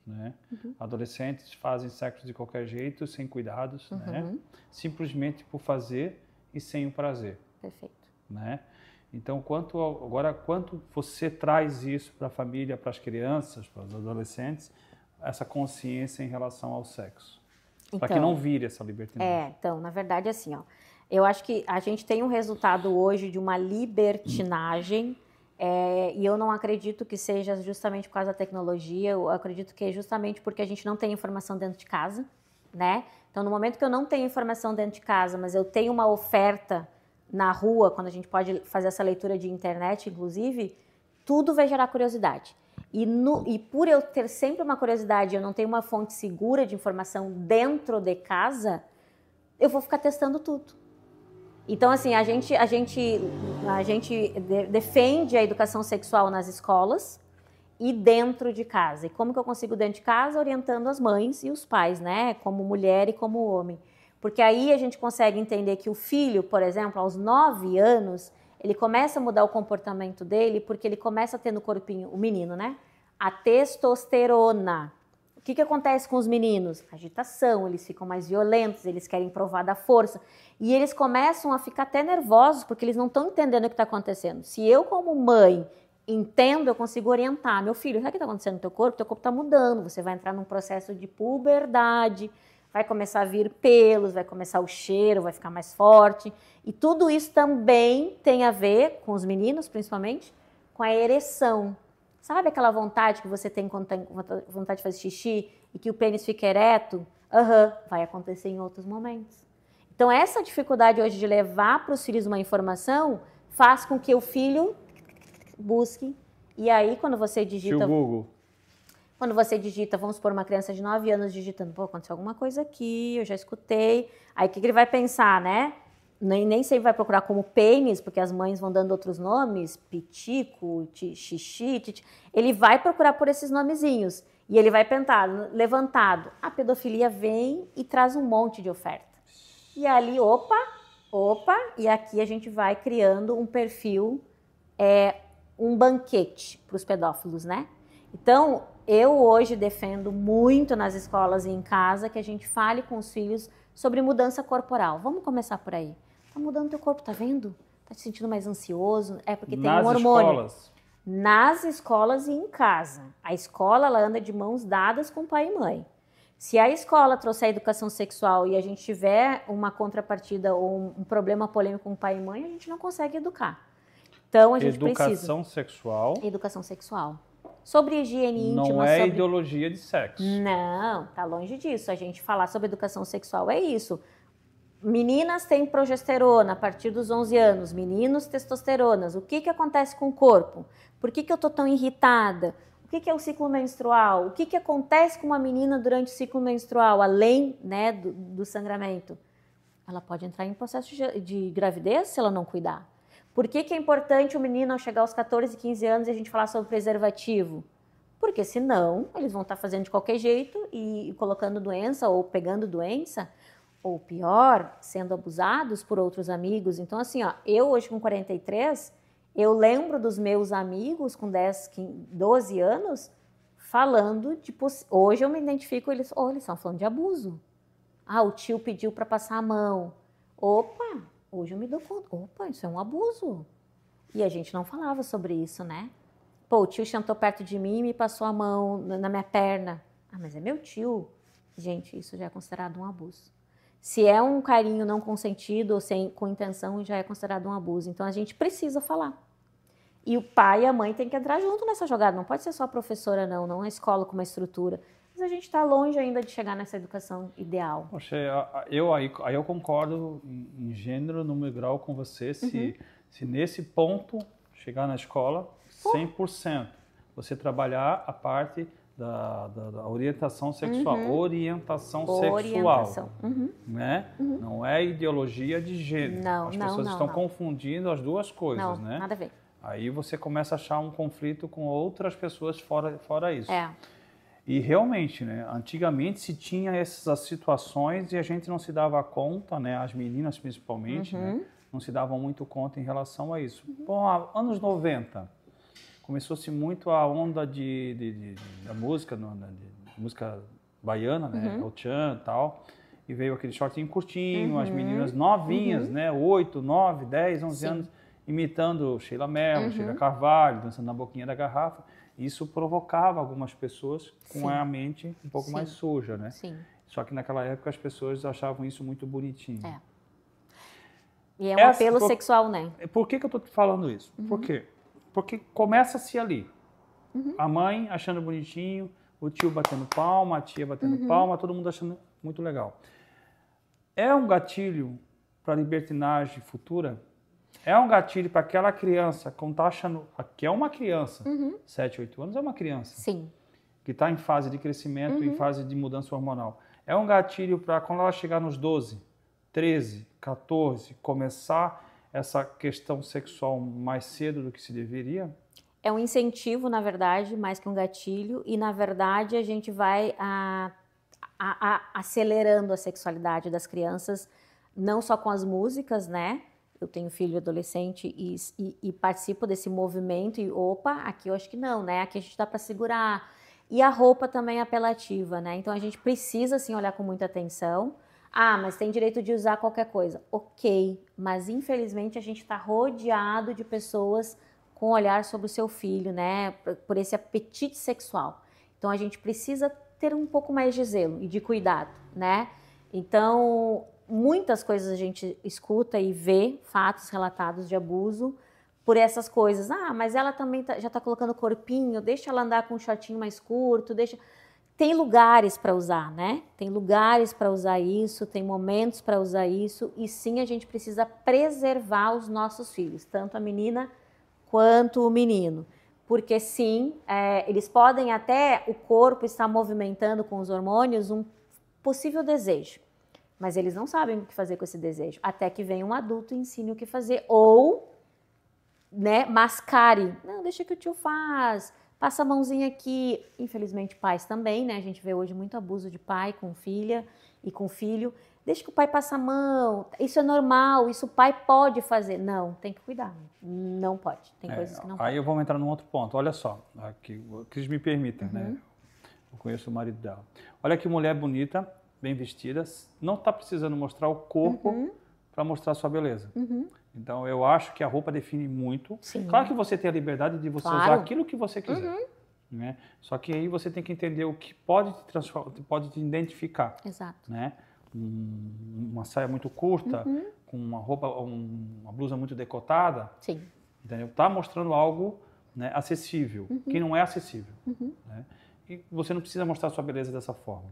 né? Adolescentes fazem sexo de qualquer jeito, sem cuidados, né? Simplesmente por fazer e sem o prazer. Perfeito. Né? Então, quanto você traz isso para a família, para as crianças, para os adolescentes, essa consciência em relação ao sexo? Então, para que não vire essa libertinagem. Então, na verdade, assim, ó, eu acho que a gente tem um resultado hoje de uma libertinagem, e eu não acredito que seja justamente por causa da tecnologia, eu acredito que é justamente porque a gente não tem informação dentro de casa, né? Então, no momento que eu não tenho informação dentro de casa, mas eu tenho uma oferta na rua, quando a gente pode fazer essa leitura de internet, inclusive, tudo vai gerar curiosidade. E por eu ter sempre uma curiosidade, eu não tenho uma fonte segura de informação dentro de casa, eu vou ficar testando tudo. Então, assim, a gente defende a educação sexual nas escolas e dentro de casa. E como que eu consigo dentro de casa? Orientando as mães e os pais, né? Como mulher e como homem. Porque aí a gente consegue entender que o filho, por exemplo, aos 9 anos, ele começa a mudar o comportamento dele porque ele começa a ter no corpinho, o menino, né? A testosterona. O que acontece com os meninos? Agitação, eles ficam mais violentos, eles querem provar da força. E eles começam a ficar até nervosos porque eles não estão entendendo o que está acontecendo. Se eu, como mãe, entendo, eu consigo orientar. Meu filho, sabe o que está acontecendo no teu corpo? Teu corpo está mudando, você vai entrar num processo de puberdade, vai começar a vir pelos, vai começar o cheiro, vai ficar mais forte. E tudo isso também tem a ver, com os meninos principalmente, com a ereção. Sabe aquela vontade que você tem quando tem vontade de fazer xixi e que o pênis fica ereto? Vai acontecer em outros momentos. Então, essa dificuldade hoje de levar para os filhos uma informação faz com que o filho busque. E aí, quando você digita... Google. Quando você digita, vamos supor, uma criança de 9 anos digitando, pô, aconteceu alguma coisa aqui, eu já escutei. Aí, o que ele vai pensar, né? Nem sempre vai procurar como pênis, porque as mães vão dando outros nomes, pitico, xixi, titi. Ele vai procurar por esses nomezinhos. E ele vai pensar, levantado. A pedofilia vem e traz um monte de oferta. E ali, opa, e aqui a gente vai criando um perfil, um banquete para os pedófilos, né? Então, eu hoje defendo muito nas escolas e em casa que a gente fale com os filhos sobre mudança corporal. Vamos começar por aí. Tá mudando teu corpo, tá vendo? Tá te sentindo mais ansioso? É porque tem um hormônio. Escolas. Nas escolas e em casa. A escola, ela anda de mãos dadas com pai e mãe. Se a escola trouxer a educação sexual e a gente tiver uma contrapartida ou um problema polêmico com o pai e mãe, a gente não consegue educar. Então, a gente precisa... Educação sexual. Educação sexual. sobre higiene íntima. Não é sobre... ideologia de sexo. Não, tá longe disso. A gente falar sobre educação sexual é isso. Meninas têm progesterona a partir dos 11 anos, meninos testosteronas. O que acontece com o corpo? Por que eu tô tão irritada? O que é o ciclo menstrual? O que acontece com uma menina durante o ciclo menstrual, além, né, do sangramento? Ela pode entrar em processo de gravidez se ela não cuidar. Por que é importante o menino ao chegar aos 14, 15 anos e a gente falar sobre preservativo? Porque senão eles vão estar fazendo de qualquer jeito e colocando doença ou pegando doença, ou pior, sendo abusados por outros amigos. Então assim, ó, eu hoje com 43, eu lembro dos meus amigos com 10, 15, 12 anos falando de... Hoje eu me identifico, eles estão falando de abuso. Ah, o tio pediu para passar a mão. Opa, hoje eu me dou conta. Opa, isso é um abuso. E a gente não falava sobre isso, né? Pô, o tio sentou perto de mim e me passou a mão na minha perna. Ah, mas é meu tio. Gente, isso já é considerado um abuso. Se é um carinho não consentido ou com intenção, já é considerado um abuso. Então, a gente precisa falar. E o pai e a mãe têm que entrar junto nessa jogada. Não pode ser só a professora, não a escola com uma estrutura. Mas a gente está longe ainda de chegar nessa educação ideal. Poxa, eu concordo em gênero, número e grau com você. Se nesse ponto chegar na escola, 100%. Você trabalhar a parte da orientação sexual. Orientação sexual. Né? Não é ideologia de gênero. As pessoas estão confundindo as duas coisas, né? Nada a ver. Aí você começa a achar um conflito com outras pessoas fora isso. É. E realmente, né, antigamente se tinha essas situações e a gente não se dava conta, né, as meninas principalmente, né, não se davam muito conta em relação a isso. Bom, anos 90, começou-se muito a onda da música, música baiana, né, o tchan e tal, e veio aquele shortinho curtinho, as meninas novinhas, né, 8, 9, 10, 11 anos, imitando Sheila Mello, Sheila Carvalho, dançando na boquinha da garrafa. Isso provocava algumas pessoas com a mente um pouco mais suja, né? Sim. Só que naquela época as pessoas achavam isso muito bonitinho. É. E é um apelo sexual, né? Por que eu estou falando isso? Por quê? Porque começa-se ali. A mãe achando bonitinho, o tio batendo palma, a tia batendo palma, todo mundo achando muito legal. É um gatilho para a libertinagem futura? É um gatilho para aquela criança, quando está achando que é uma criança, 7, 8 anos é uma criança. Sim. Que está em fase de crescimento, em fase de mudança hormonal. É um gatilho para quando ela chegar nos 12, 13, 14, começar essa questão sexual mais cedo do que se deveria? É um incentivo, na verdade, mais que um gatilho. E, na verdade, a gente vai acelerando a sexualidade das crianças, não só com as músicas, né? Eu tenho filho adolescente e participo desse movimento e, opa, aqui eu acho que não, né? Aqui a gente dá para segurar. E a roupa também é apelativa, né? Então, a gente precisa, assim, olhar com muita atenção. Ah, mas tem direito de usar qualquer coisa. Ok, mas infelizmente a gente está rodeado de pessoas com olhar sobre o seu filho, né? Por esse apetite sexual. Então, a gente precisa ter um pouco mais de zelo e de cuidado, né? Então, muitas coisas a gente escuta e vê fatos relatados de abuso por essas coisas. Ah, mas ela também já está colocando corpinho, deixa ela andar com um shortinho mais curto, deixa... Tem lugares para usar, né? Tem lugares para usar isso, tem momentos para usar isso, e sim, a gente precisa preservar os nossos filhos, tanto a menina quanto o menino. Porque sim, eles podem até, o corpo estar movimentando com os hormônios um possível desejo, mas eles não sabem o que fazer com esse desejo, até que venha um adulto e ensine o que fazer, ou, né, mascare. Não, deixa que o tio faz, passa a mãozinha aqui. Infelizmente, pais também, né? A gente vê hoje muito abuso de pai com filha e com filho. Deixa que o pai passe a mão, isso é normal, isso o pai pode fazer. Não, tem que cuidar, não pode, tem coisas que não pode. Aí eu vou entrar num outro ponto, olha só, aqui, que eles me permitem, né? Eu conheço o marido dela. Olha que mulher bonita, bem vestida, não está precisando mostrar o corpo para mostrar sua beleza. Então, eu acho que a roupa define muito. Sim. Claro que você tem a liberdade de você usar aquilo que você quiser. Né? Só que aí você tem que entender o que pode te transformar, pode te identificar. Exato. Né? Uma saia muito curta, com uma roupa, uma blusa muito decotada. Sim. Entendeu? Tá mostrando algo né, acessível, quem não é acessível. Né? E você não precisa mostrar sua beleza dessa forma.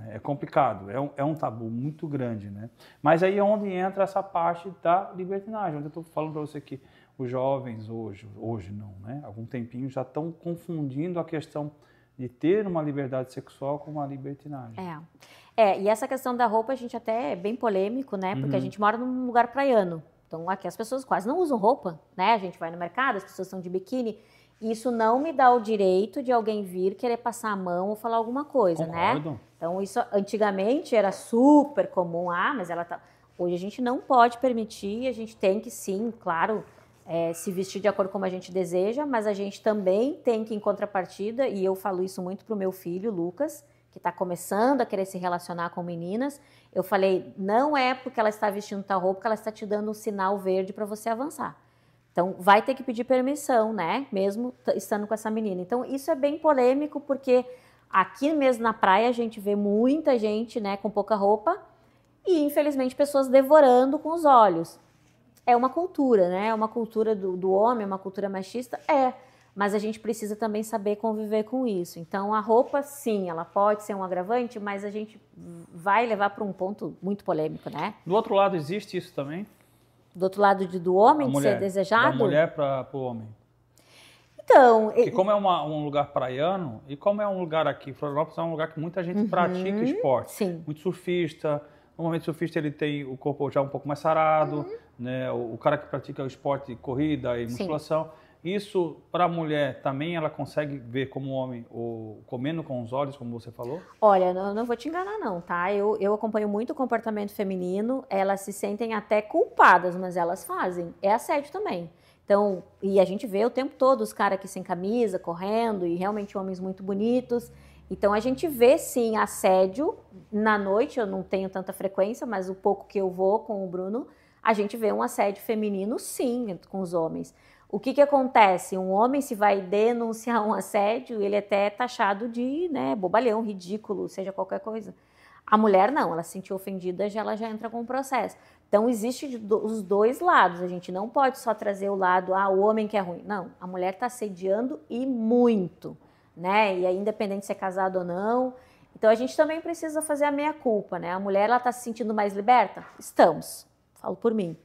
É complicado, é um tabu muito grande, né? Mas aí é onde entra essa parte da libertinagem, onde eu estou falando para você que os jovens hoje não, né? Há algum tempinho já estão confundindo a questão de ter uma liberdade sexual com uma libertinagem. E essa questão da roupa a gente até é bem polêmico, né? Porque a gente mora num lugar praiano, então aqui as pessoas quase não usam roupa, né? A gente vai no mercado, as pessoas estão de biquíni. Isso não me dá o direito de alguém vir querer passar a mão ou falar alguma coisa, Concordo. né? Então, isso antigamente era super comum. Mas ela tá... Hoje a gente não pode permitir, a gente tem que sim, claro, se vestir de acordo com como a gente deseja, mas a gente também tem que, em contrapartida, e eu falo isso muito pro meu filho, Lucas, que está começando a querer se relacionar com meninas, eu falei, não é porque ela está vestindo tal roupa que ela está te dando um sinal verde para você avançar. Então, vai ter que pedir permissão, né? Mesmo estando com essa menina. Então, isso é bem polêmico, porque aqui mesmo na praia a gente vê muita gente, né, com pouca roupa e, infelizmente, pessoas devorando com os olhos. É uma cultura, né? É uma cultura do homem, é uma cultura machista? Mas a gente precisa também saber conviver com isso. Então, a roupa, sim, ela pode ser um agravante, mas a gente vai levar para um ponto muito polêmico, né? Do outro lado, existe isso também? Do outro lado do homem, de ser desejado? Da mulher para o homem. Então... Porque como é um lugar praiano, e como é um lugar aqui, Florianópolis é um lugar que muita gente pratica esporte. Sim. Muito surfista. Normalmente o surfista ele tem o corpo já um pouco mais sarado, né? O cara que pratica o esporte de corrida e musculação. Sim. Isso, para a mulher, também ela consegue ver como homem, ou comendo com os olhos, como você falou? Olha, eu não vou te enganar não, tá? Eu acompanho muito o comportamento feminino, elas se sentem até culpadas, mas elas fazem. É assédio também. Então, e a gente vê o tempo todo os caras aqui sem camisa, correndo, e realmente homens muito bonitos. Então, a gente vê, sim, assédio. Na noite, eu não tenho tanta frequência, mas o pouco que eu vou com o Bruno, a gente vê um assédio feminino, sim, com os homens. O que acontece? Um homem, se vai denunciar um assédio, ele até é taxado de, né, bobalhão, ridículo, seja qualquer coisa. A mulher não, ela se sentiu ofendida, ela já entra com o processo. Então, existe os dois lados. A gente não pode só trazer o lado, o homem que é ruim. Não, a mulher está assediando e muito, né? E aí, independente de ser casado ou não. Então, a gente também precisa fazer a meia-culpa, né? A mulher, ela está se sentindo mais liberta? Estamos, falo por mim.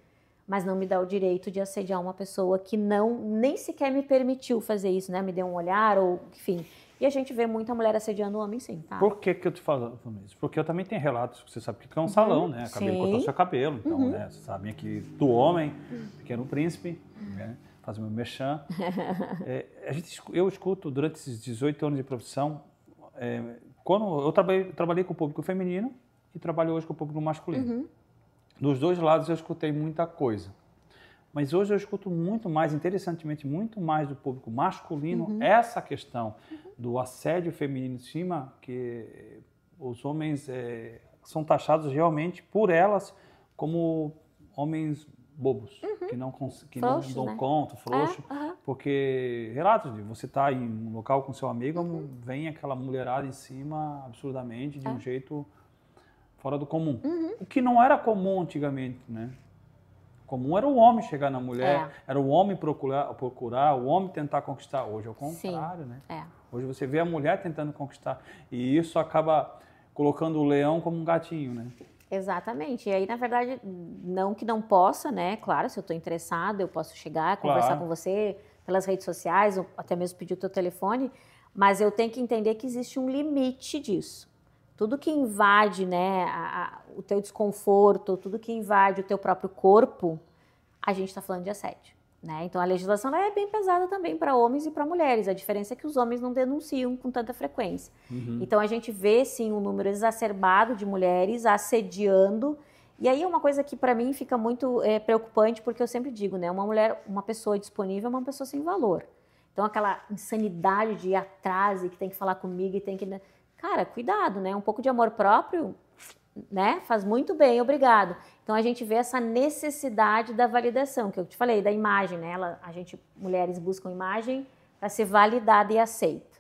Mas não me dá o direito de assediar uma pessoa que nem sequer me permitiu fazer isso, né? Me deu um olhar ou, enfim. E a gente vê muita mulher assediando o homem, sim, tá? Por que eu te falo isso? Porque eu também tenho relatos, você sabe que é um salão, né? Acabei de cortar o seu cabelo, então, né? Vocês sabem aqui do homem, Pequeno Príncipe, né? Faz o meu merchan. Eu escuto durante esses 18 anos de profissão, quando eu trabalhei com o público feminino e trabalho hoje com o público masculino. Dos dois lados eu escutei muita coisa. Mas hoje eu escuto muito mais, interessantemente, muito mais do público masculino, essa questão do assédio feminino em cima, que os homens são taxados realmente por elas como homens bobos, que não frouxos, dão né? conta, frouxo, porque relatos de você estar em um local com seu amigo, vem aquela mulherada em cima absurdamente, de um jeito fora do comum. O que não era comum antigamente, né? Comum era o homem chegar na mulher, era o homem procurar, o homem tentar conquistar. Hoje é o contrário, né? Hoje você vê a mulher tentando conquistar. E isso acaba colocando o leão como um gatinho, né? Exatamente. E aí, na verdade, não que não possa, né? Claro, se eu estou interessada, eu posso chegar, conversar com você pelas redes sociais, ou até mesmo pedir o teu telefone, mas eu tenho que entender que existe um limite disso. Tudo que invade, né, o teu desconforto, tudo que invade o teu próprio corpo, a gente está falando de assédio, né? Então, a legislação é bem pesada também para homens e para mulheres. A diferença é que os homens não denunciam com tanta frequência. Então, a gente vê, sim, um número exacerbado de mulheres assediando. E aí, uma coisa que, para mim, fica muito preocupante, porque eu sempre digo, né, uma pessoa disponível é uma pessoa sem valor. Então, aquela insanidade de ir atrás e que tem que falar comigo e tem que... Cara, cuidado, né? Um pouco de amor próprio, né? Faz muito bem, obrigado. Então, a gente vê essa necessidade da validação, que eu te falei, da imagem, né? Mulheres buscam imagem para ser validada e aceita.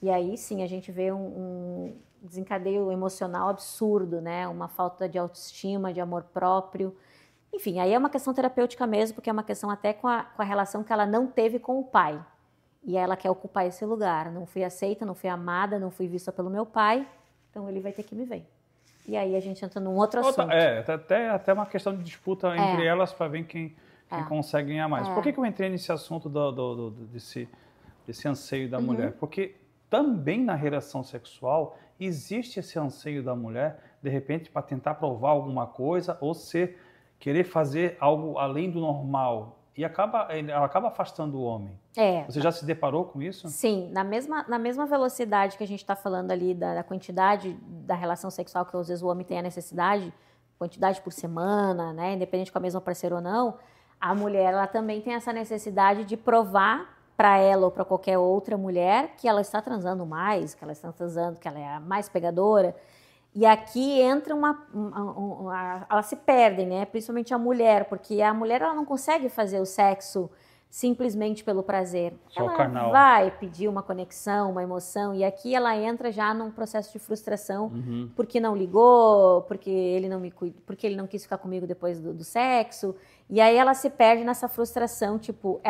E aí, sim, a gente vê um desencadeio emocional absurdo, né? Uma falta de autoestima, de amor próprio. Enfim, aí é uma questão terapêutica mesmo, porque é uma questão até com a relação que ela não teve com o pai. E ela quer ocupar esse lugar. Não fui aceita, não fui amada, não fui vista pelo meu pai, então ele vai ter que me ver. E aí a gente entra num outro assunto. Até uma questão de disputa entre elas para ver quem consegue ganhar mais. Por que eu entrei nesse assunto desse anseio da mulher? Porque também na relação sexual existe esse anseio da mulher, de repente, para tentar provar alguma coisa ou querer fazer algo além do normal. E ela acaba afastando o homem. Você já se deparou com isso? Sim, na mesma velocidade que a gente está falando ali da quantidade da relação sexual que às vezes o homem tem a necessidade, quantidade por semana, né, independente com a mesma parceira ou não, a mulher ela também tem essa necessidade de provar para ela ou para qualquer outra mulher que ela está transando mais, que ela está transando, que ela é a mais pegadora. E aqui entra elas se perdem, né? Principalmente a mulher, porque a mulher ela não consegue fazer o sexo simplesmente pelo prazer. Só ela carnal. vai pedir uma conexão, uma emoção, e aqui ela entra já num processo de frustração, porque não ligou, porque ele não quis ficar comigo depois do sexo. E aí ela se perde nessa frustração, tipo,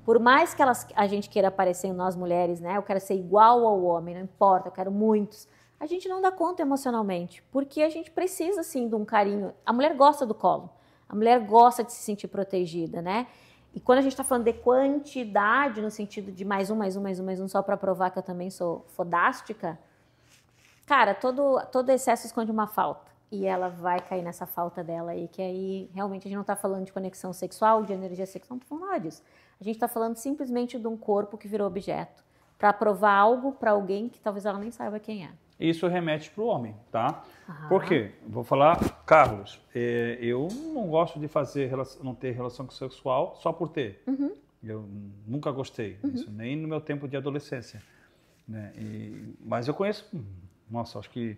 por mais que a gente queira aparecer em nós mulheres, né? Eu quero ser igual ao homem, não importa, eu quero muitos. A gente não dá conta emocionalmente, porque a gente precisa, sim, de um carinho. A mulher gosta do colo, a mulher gosta de se sentir protegida, né? E quando a gente está falando de quantidade, no sentido de mais um, só para provar que eu também sou fodástica, cara, todo excesso esconde uma falta. E ela vai cair nessa falta dela aí, que aí realmente a gente não está falando de conexão sexual, de energia sexual, não está falando nada disso. A gente está falando simplesmente de um corpo que virou objeto, para provar algo para alguém que talvez ela nem saiba quem é. Isso remete para o homem, tá? Por quê? Vou falar, Carlos, eu não gosto de não ter relação sexual só por ter. Eu nunca gostei disso, nem no meu tempo de adolescência. Né? Mas eu conheço, nossa, acho que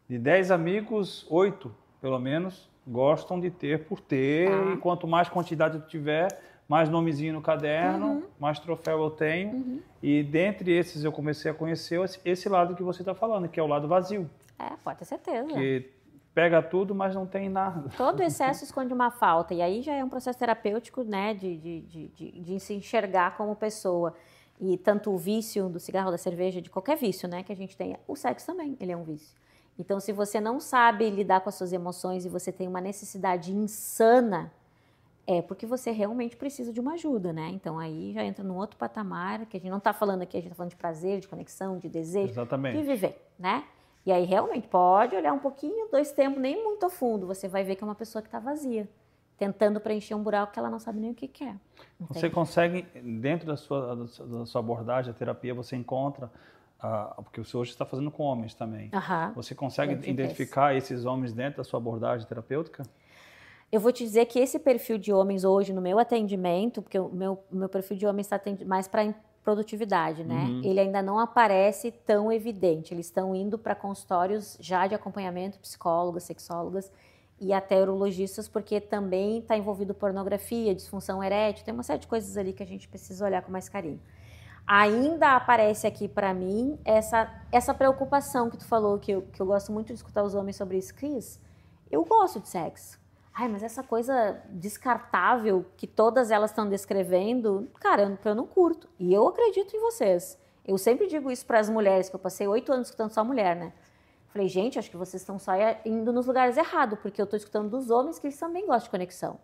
de 10 amigos, 8, pelo menos, gostam de ter por ter. E quanto mais quantidade eu tiver, mais nomezinho no caderno, mais troféu eu tenho. E dentre esses eu comecei a conhecer esse lado que você está falando, que é o lado vazio. Pode ter certeza. Que pega tudo, mas não tem nada. Todo excesso esconde uma falta. E aí já é um processo terapêutico, né, de se enxergar como pessoa. E tanto o vício do cigarro, da cerveja, de qualquer vício, né, que a gente tenha. O sexo também, ele é um vício. Então, se você não sabe lidar com as suas emoções e você tem uma necessidade insana, é porque você realmente precisa de uma ajuda, né? Então, aí já entra num outro patamar, que a gente não está falando aqui, a gente está falando de prazer, de conexão, de desejo, exatamente, de viver, né? E aí, realmente, pode olhar um pouquinho, 2 tempos, nem muito a fundo, você vai ver que é uma pessoa que está vazia, tentando preencher um buraco que ela não sabe nem o que quer. Você consegue, dentro da sua abordagem, a terapia, você encontra... porque você hoje está fazendo com homens também. Você consegue identificar esses homens dentro da sua abordagem terapêutica? Eu vou te dizer que esse perfil de homens hoje no meu atendimento, porque o meu perfil de homens está mais para produtividade, né? Ele ainda não aparece tão evidente. Eles estão indo para consultórios já de acompanhamento, psicólogas, sexólogas e até urologistas, porque também está envolvido pornografia, disfunção erétil, tem uma série de coisas ali que a gente precisa olhar com mais carinho. Ainda aparece aqui para mim essa preocupação que tu falou, que eu gosto muito de escutar os homens sobre isso. Cris, eu gosto de sexo. Ai, mas essa coisa descartável que todas elas estão descrevendo, cara, eu não curto. E eu acredito em vocês. Eu sempre digo isso para as mulheres, que eu passei 8 anos escutando só mulher, né? Falei, gente, acho que vocês estão só indo nos lugares errados, porque eu estou escutando dos homens que eles também gostam de conexão.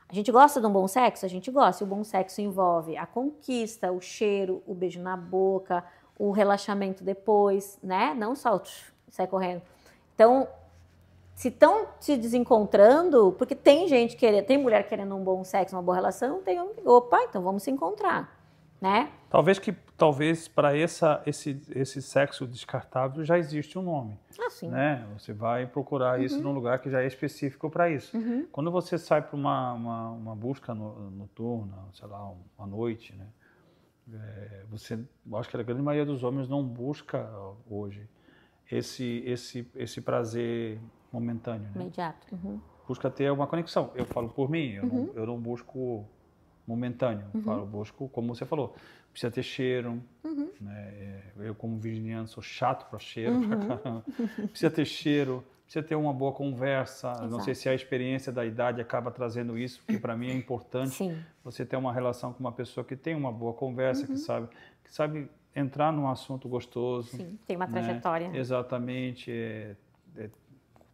A gente gosta de um bom sexo? A gente gosta. E o bom sexo envolve a conquista, o cheiro, o beijo na boca, o relaxamento depois, né? Não só o sai correndo. Então, se estão se desencontrando, porque tem tem mulher querendo um bom sexo, uma boa relação, opa, então vamos se encontrar, né? Talvez para esse sexo descartável já existe um nome. Sim. Né? Você vai procurar isso num lugar que já é específico para isso. Quando você sai para uma busca noturna, sei lá, uma noite, né? Acho que a grande maioria dos homens não busca hoje esse prazer momentâneo, né? Imediato. Busca ter uma conexão. Eu falo por mim, eu não busco momentâneo. Eu busco, como você falou, precisa ter cheiro. Né? Eu, como virginiano, sou chato para cheiro. Pra caramba. Precisa ter cheiro, precisa ter uma boa conversa. Exato. Não sei se a experiência da idade acaba trazendo isso, porque para mim é importante Sim. você ter uma relação com uma pessoa que tem uma boa conversa, que sabe entrar num assunto gostoso. Sim, tem uma né? trajetória. Exatamente.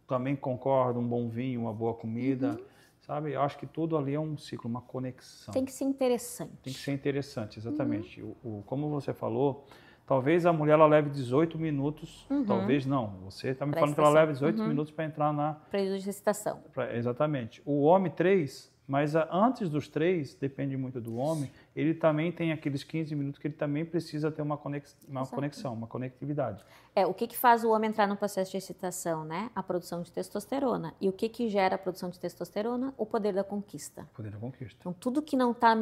Também concordo, um bom vinho, uma boa comida. Sabe? Eu acho que tudo ali é um ciclo, uma conexão. Tem que ser interessante. Tem que ser interessante, exatamente. Como você falou, talvez a mulher ela leve 18 minutos, talvez não. Você está me falando que ela leva 18 minutos para entrar na... Período de excitação. Exatamente. O homem, 3, mas antes dos 3, depende muito do homem, ele também tem aqueles 15 minutos que ele também precisa ter uma conexão, uma conectividade. O que faz o homem entrar no processo de excitação, né? A produção de testosterona. E o que gera a produção de testosterona? O poder da conquista. O poder da conquista. Então, tudo que não está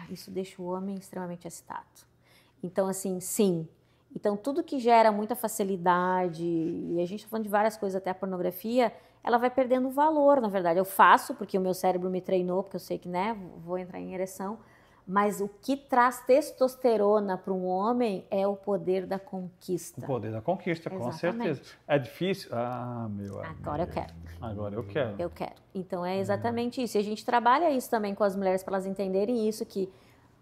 isso deixa o homem extremamente excitado. Então, assim, sim. Então, tudo que gera muita facilidade, e a gente está falando de várias coisas, até a pornografia, ela vai perdendo valor, na verdade. Eu faço porque o meu cérebro me treinou, porque eu sei que, né, vou entrar em ereção. Mas o que traz testosterona para um homem é o poder da conquista. O poder da conquista, com certeza. É difícil? Ah, meu amigo. Agora eu quero. Agora eu quero. Eu quero. Então, é exatamente isso. E a gente trabalha isso também com as mulheres para elas entenderem isso, que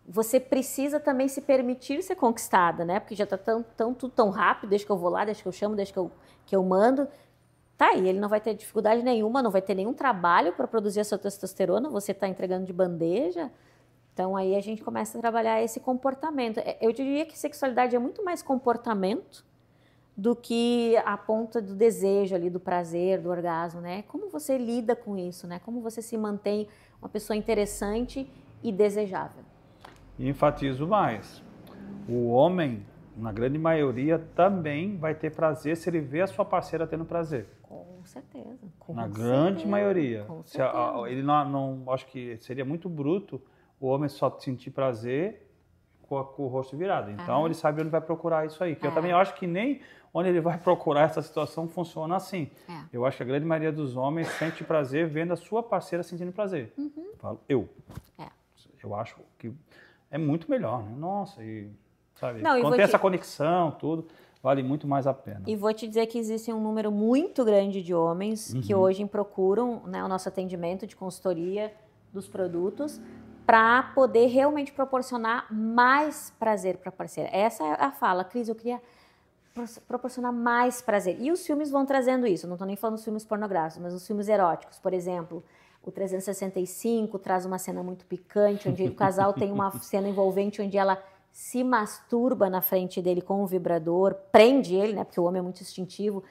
você precisa também se permitir ser conquistada, né? Porque já está tudo tão rápido, desde que eu vou lá, desde que eu chamo, desde que eu mando. Tá aí, ele não vai ter dificuldade nenhuma, não vai ter nenhum trabalho para produzir a sua testosterona, você está entregando de bandeja. Então, aí a gente começa a trabalhar esse comportamento. Eu diria que sexualidade é muito mais comportamento do que a ponta do desejo ali, do prazer, do orgasmo, né? Como você lida com isso, né? Como você se mantém uma pessoa interessante e desejável. E enfatizo mais, o homem, na grande maioria, também vai ter prazer se ele vê a sua parceira tendo prazer. Com certeza. Na grande maioria. Com certeza. Ele não, acho que seria muito bruto o homem só sentir prazer com o rosto virado. Então, ele sabe onde vai procurar isso aí. Que eu também acho que nem onde ele vai procurar essa situação funciona assim. Eu acho que a grande maioria dos homens sente prazer vendo a sua parceira sentindo prazer. Falo, eu acho que é muito melhor, né? Nossa, sabe? Quando tem essa conexão, tudo, vale muito mais a pena. E vou te dizer que existe um número muito grande de homens que hoje procuram, né, o nosso atendimento de consultoria dos produtos para poder realmente proporcionar mais prazer para a parceira. Essa é a fala. Cris, eu queria proporcionar mais prazer. E os filmes vão trazendo isso. Não estou nem falando dos filmes pornográficos, mas os filmes eróticos. Por exemplo, o 365 traz uma cena muito picante, onde o casal tem uma cena envolvente onde ela se masturba na frente dele com um vibrador, prende ele, né? Porque o homem é muito instintivo.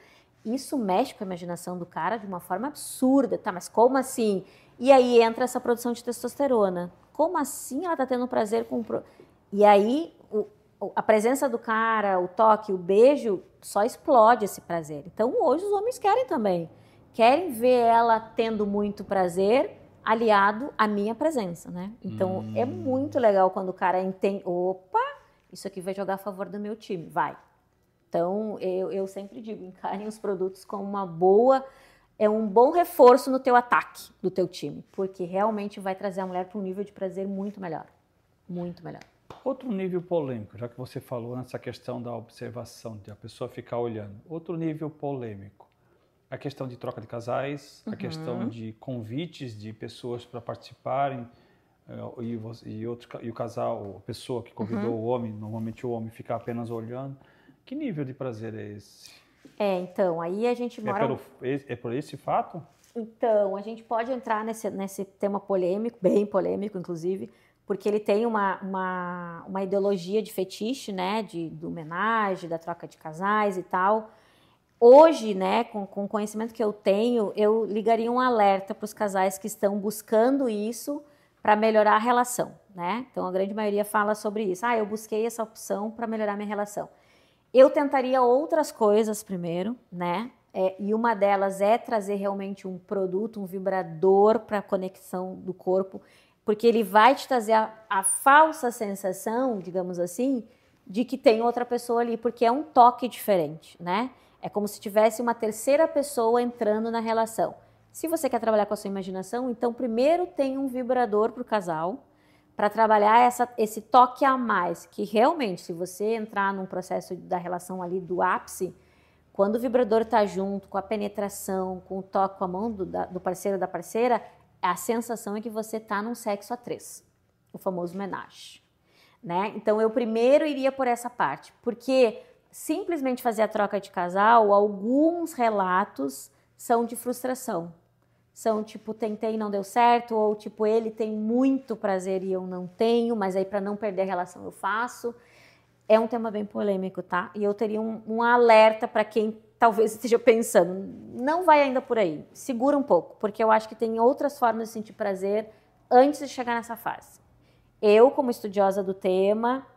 Isso mexe com a imaginação do cara de uma forma absurda. Tá, mas como assim? E aí entra essa produção de testosterona. Como assim ela tá tendo prazer com... E aí a presença do cara, o toque, o beijo, só explode esse prazer. Então hoje os homens querem também. Querem ver ela tendo muito prazer aliado à minha presença, né? Então é muito legal quando o cara entende, opa, isso aqui vai jogar a favor do meu time, vai. Então eu sempre digo, encarem os produtos como um bom reforço no teu ataque do teu time, porque realmente vai trazer a mulher para um nível de prazer muito melhor, muito melhor. Outro nível polêmico, já que você falou nessa questão da observação, de a pessoa ficar olhando, outro nível polêmico. A questão de troca de casais, a questão de convites de pessoas para participarem e o casal, a pessoa que convidou o homem, normalmente o homem fica apenas olhando. Que nível de prazer é esse? Então, aí a gente mora... É por esse fato? Então, a gente pode entrar nesse tema polêmico, bem polêmico, inclusive, porque ele tem uma ideologia de fetiche, né, do homenagem, da troca de casais e tal. Hoje, né, com o conhecimento que eu tenho, eu ligaria um alerta para os casais que estão buscando isso para melhorar a relação, né? Então, a grande maioria fala sobre isso. Eu busquei essa opção para melhorar minha relação. Eu tentaria outras coisas primeiro, né? E uma delas é trazer realmente um produto, um vibrador para a conexão do corpo, porque ele vai te trazer a falsa sensação, digamos assim, de que tem outra pessoa ali, porque é um toque diferente, né? É como se tivesse uma terceira pessoa entrando na relação. Se você quer trabalhar com a sua imaginação, então primeiro tem um vibrador para o casal, para trabalhar esse toque a mais, que realmente, se você entrar num processo da relação ali do ápice, quando o vibrador está junto, com a penetração, com o toque com a mão do parceiro ou da parceira, a sensação é que você está num sexo a 3, o famoso menage, né? Então, eu primeiro iria por essa parte, porque simplesmente fazer a troca de casal, alguns relatos são de frustração. São tipo, tentei e não deu certo, ou tipo, ele tem muito prazer e eu não tenho, mas aí para não perder a relação eu faço. É um tema bem polêmico, tá? E eu teria um alerta para quem talvez esteja pensando, não vai ainda por aí, segura um pouco, porque eu acho que tem outras formas de sentir prazer antes de chegar nessa fase. Eu, como estudiosa do tema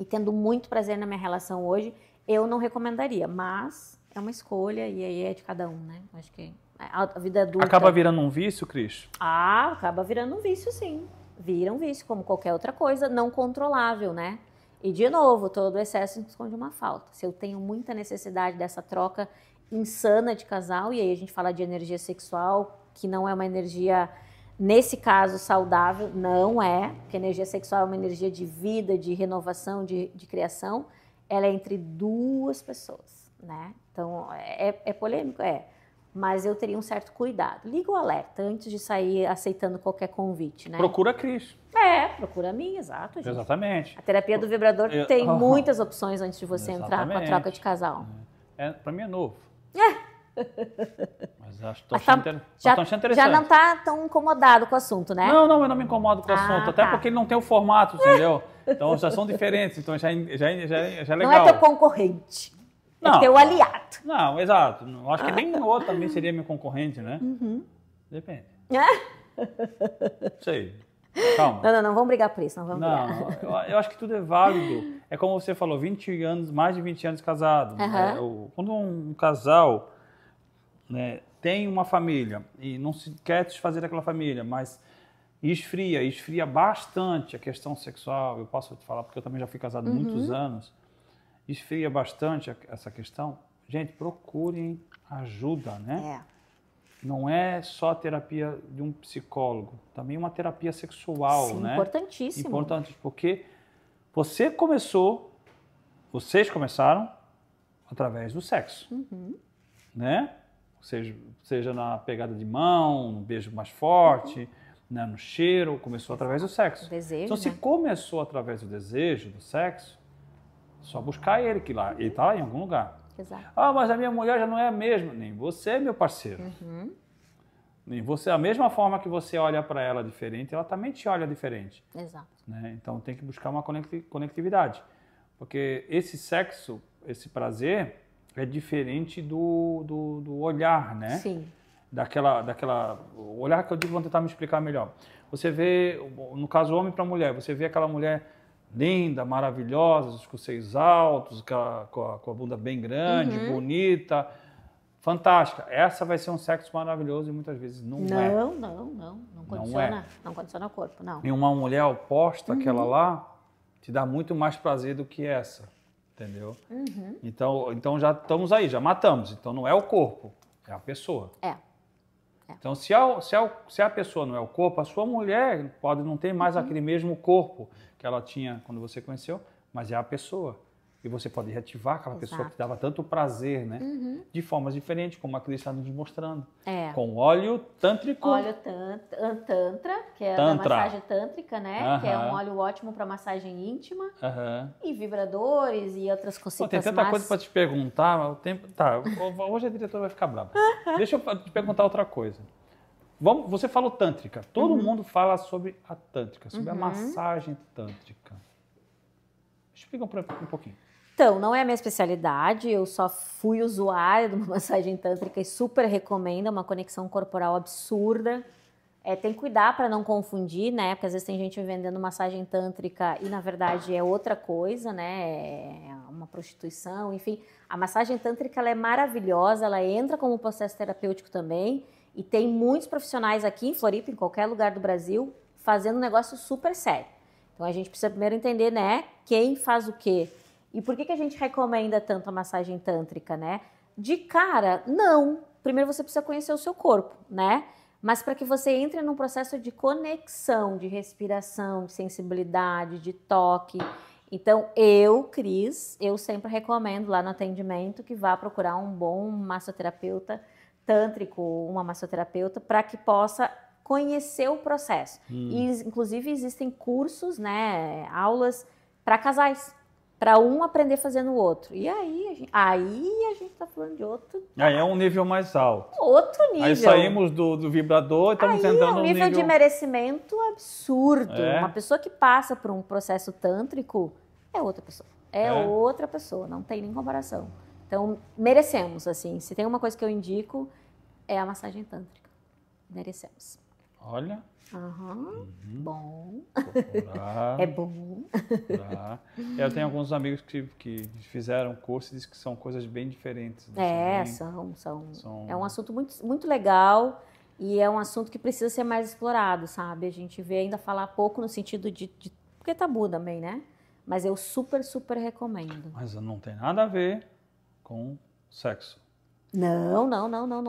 e tendo muito prazer na minha relação hoje, eu não recomendaria, mas é uma escolha e aí é de cada um, né? Acho que a vida adulta... Acaba virando um vício, Cris? Acaba virando um vício, sim. Vira um vício, como qualquer outra coisa, não controlável, né? E, de novo, todo excesso esconde uma falta. Se eu tenho muita necessidade dessa troca insana de casal, e aí a gente fala de energia sexual, que não é uma energia, nesse caso, saudável, não é, porque energia sexual é uma energia de vida, de renovação, de criação, ela é entre duas pessoas, né? Então, é polêmico? É. Mas eu teria um certo cuidado. Liga o alerta antes de sair aceitando qualquer convite, né? Procura a Cris. Procura a mim, exato, gente. Exatamente. A terapia do vibrador tem muitas opções antes de você entrar com a troca de casal. Para mim é novo. Mas acho que achando interessante. Já não está tão incomodado com o assunto, né? Não, eu não me incomodo com o assunto. Até porque ele não tem o formato, entendeu? Então já são diferentes, então já é legal. Não é teu concorrente. É teu aliado. Não, exato. Eu acho que nem outro também seria meu concorrente, né? Depende. Sei. Calma. Não vamos brigar por isso. Não vamos brigar. Não, eu acho que tudo é válido. É como você falou, 20 anos, mais de 20 anos casado. Quando um casal, né, tem uma família e não se quer desfazer daquela família, mas esfria bastante a questão sexual, eu posso te falar porque eu também já fui casado há muitos anos, esfria bastante essa questão, gente, procurem ajuda, né? Não é só a terapia de um psicólogo, também uma terapia sexual, sim, né? Importantíssimo. Importante, porque vocês começaram através do sexo, né? Seja na pegada de mão, no beijo mais forte, né, no cheiro, começou através do sexo. Desejo, então, se começou através do desejo, do sexo, só buscar ele, que lá, ele está lá em algum lugar. Exato. Ah, mas a minha mulher já não é a mesma. Nem você, meu parceiro. Nem você, a mesma forma que você olha para ela diferente, ela também te olha diferente. Exato. Né? Então tem que buscar uma conectividade. Porque esse sexo, esse prazer, é diferente do olhar, né? Sim. O olhar que eu digo, vou tentar me explicar melhor. Você vê, no caso homem para mulher, você vê aquela mulher linda, maravilhosa, com seios altos, com a bunda bem grande, bonita, fantástica. Essa vai ser um sexo maravilhoso e muitas vezes não é. Não condiciona, não condiciona o corpo, não. E uma mulher oposta àquela lá te dá muito mais prazer do que essa, entendeu? Então já estamos aí, já matamos. Então não é o corpo, é a pessoa. Então se a pessoa não é o corpo, a sua mulher pode não ter mais aquele mesmo corpo que ela tinha quando você conheceu, mas é a pessoa. E você pode reativar aquela pessoa que dava tanto prazer, né? De formas diferentes, como a Cris está nos mostrando. Com óleo tântrico. Óleo tantra, que é da massagem tântrica, né? Que é um óleo ótimo para massagem íntima. E vibradores e outras cositas. Tem tanta coisa para te perguntar. Hoje a diretora vai ficar brava. Deixa eu te perguntar outra coisa. Você falou tântrica. Todo mundo fala sobre a tântrica, sobre a massagem tântrica. Explica um pouquinho. Então, não é a minha especialidade, eu só fui usuária de uma massagem tântrica e super recomendo, é uma conexão corporal absurda. Tem que cuidar para não confundir, né? Porque às vezes tem gente vendendo massagem tântrica e na verdade é outra coisa, né? É uma prostituição, enfim. A massagem tântrica ela é maravilhosa, ela entra como processo terapêutico também e tem muitos profissionais aqui em Floripa, em qualquer lugar do Brasil, fazendo um negócio super sério. Então a gente precisa primeiro entender, né? Quem faz o quê? E por que a gente recomenda tanto a massagem tântrica, né? De cara, não. Primeiro você precisa conhecer o seu corpo, né? mas para que você entre num processo de conexão, de respiração, de sensibilidade, de toque. Então, Cris, eu sempre recomendo lá no atendimento que vá procurar um bom massoterapeuta tântrico, uma massoterapeuta, para que possa conhecer o processo. E, inclusive, existem cursos, né, aulas para casais, para um aprender fazendo o outro. E aí a gente está falando de outro... Aí é um nível mais alto. Outro nível. Aí saímos do vibrador e estamos entrando no nível de merecimento absurdo. Uma pessoa que passa por um processo tântrico é outra pessoa. Outra pessoa, não tem nem comparação. Então, merecemos, assim. Se tem uma coisa que eu indico, é a massagem tântrica. Merecemos. Olha. Bom. Procurar, é bom. Eu tenho alguns amigos que fizeram curso e dizem que são coisas bem diferentes. São. É um assunto muito, muito legal e é um assunto que precisa ser mais explorado, sabe? A gente vê ainda falar pouco no sentido de porque é tabu também, né? Mas eu super, super recomendo. Mas não tem nada a ver com sexo. Não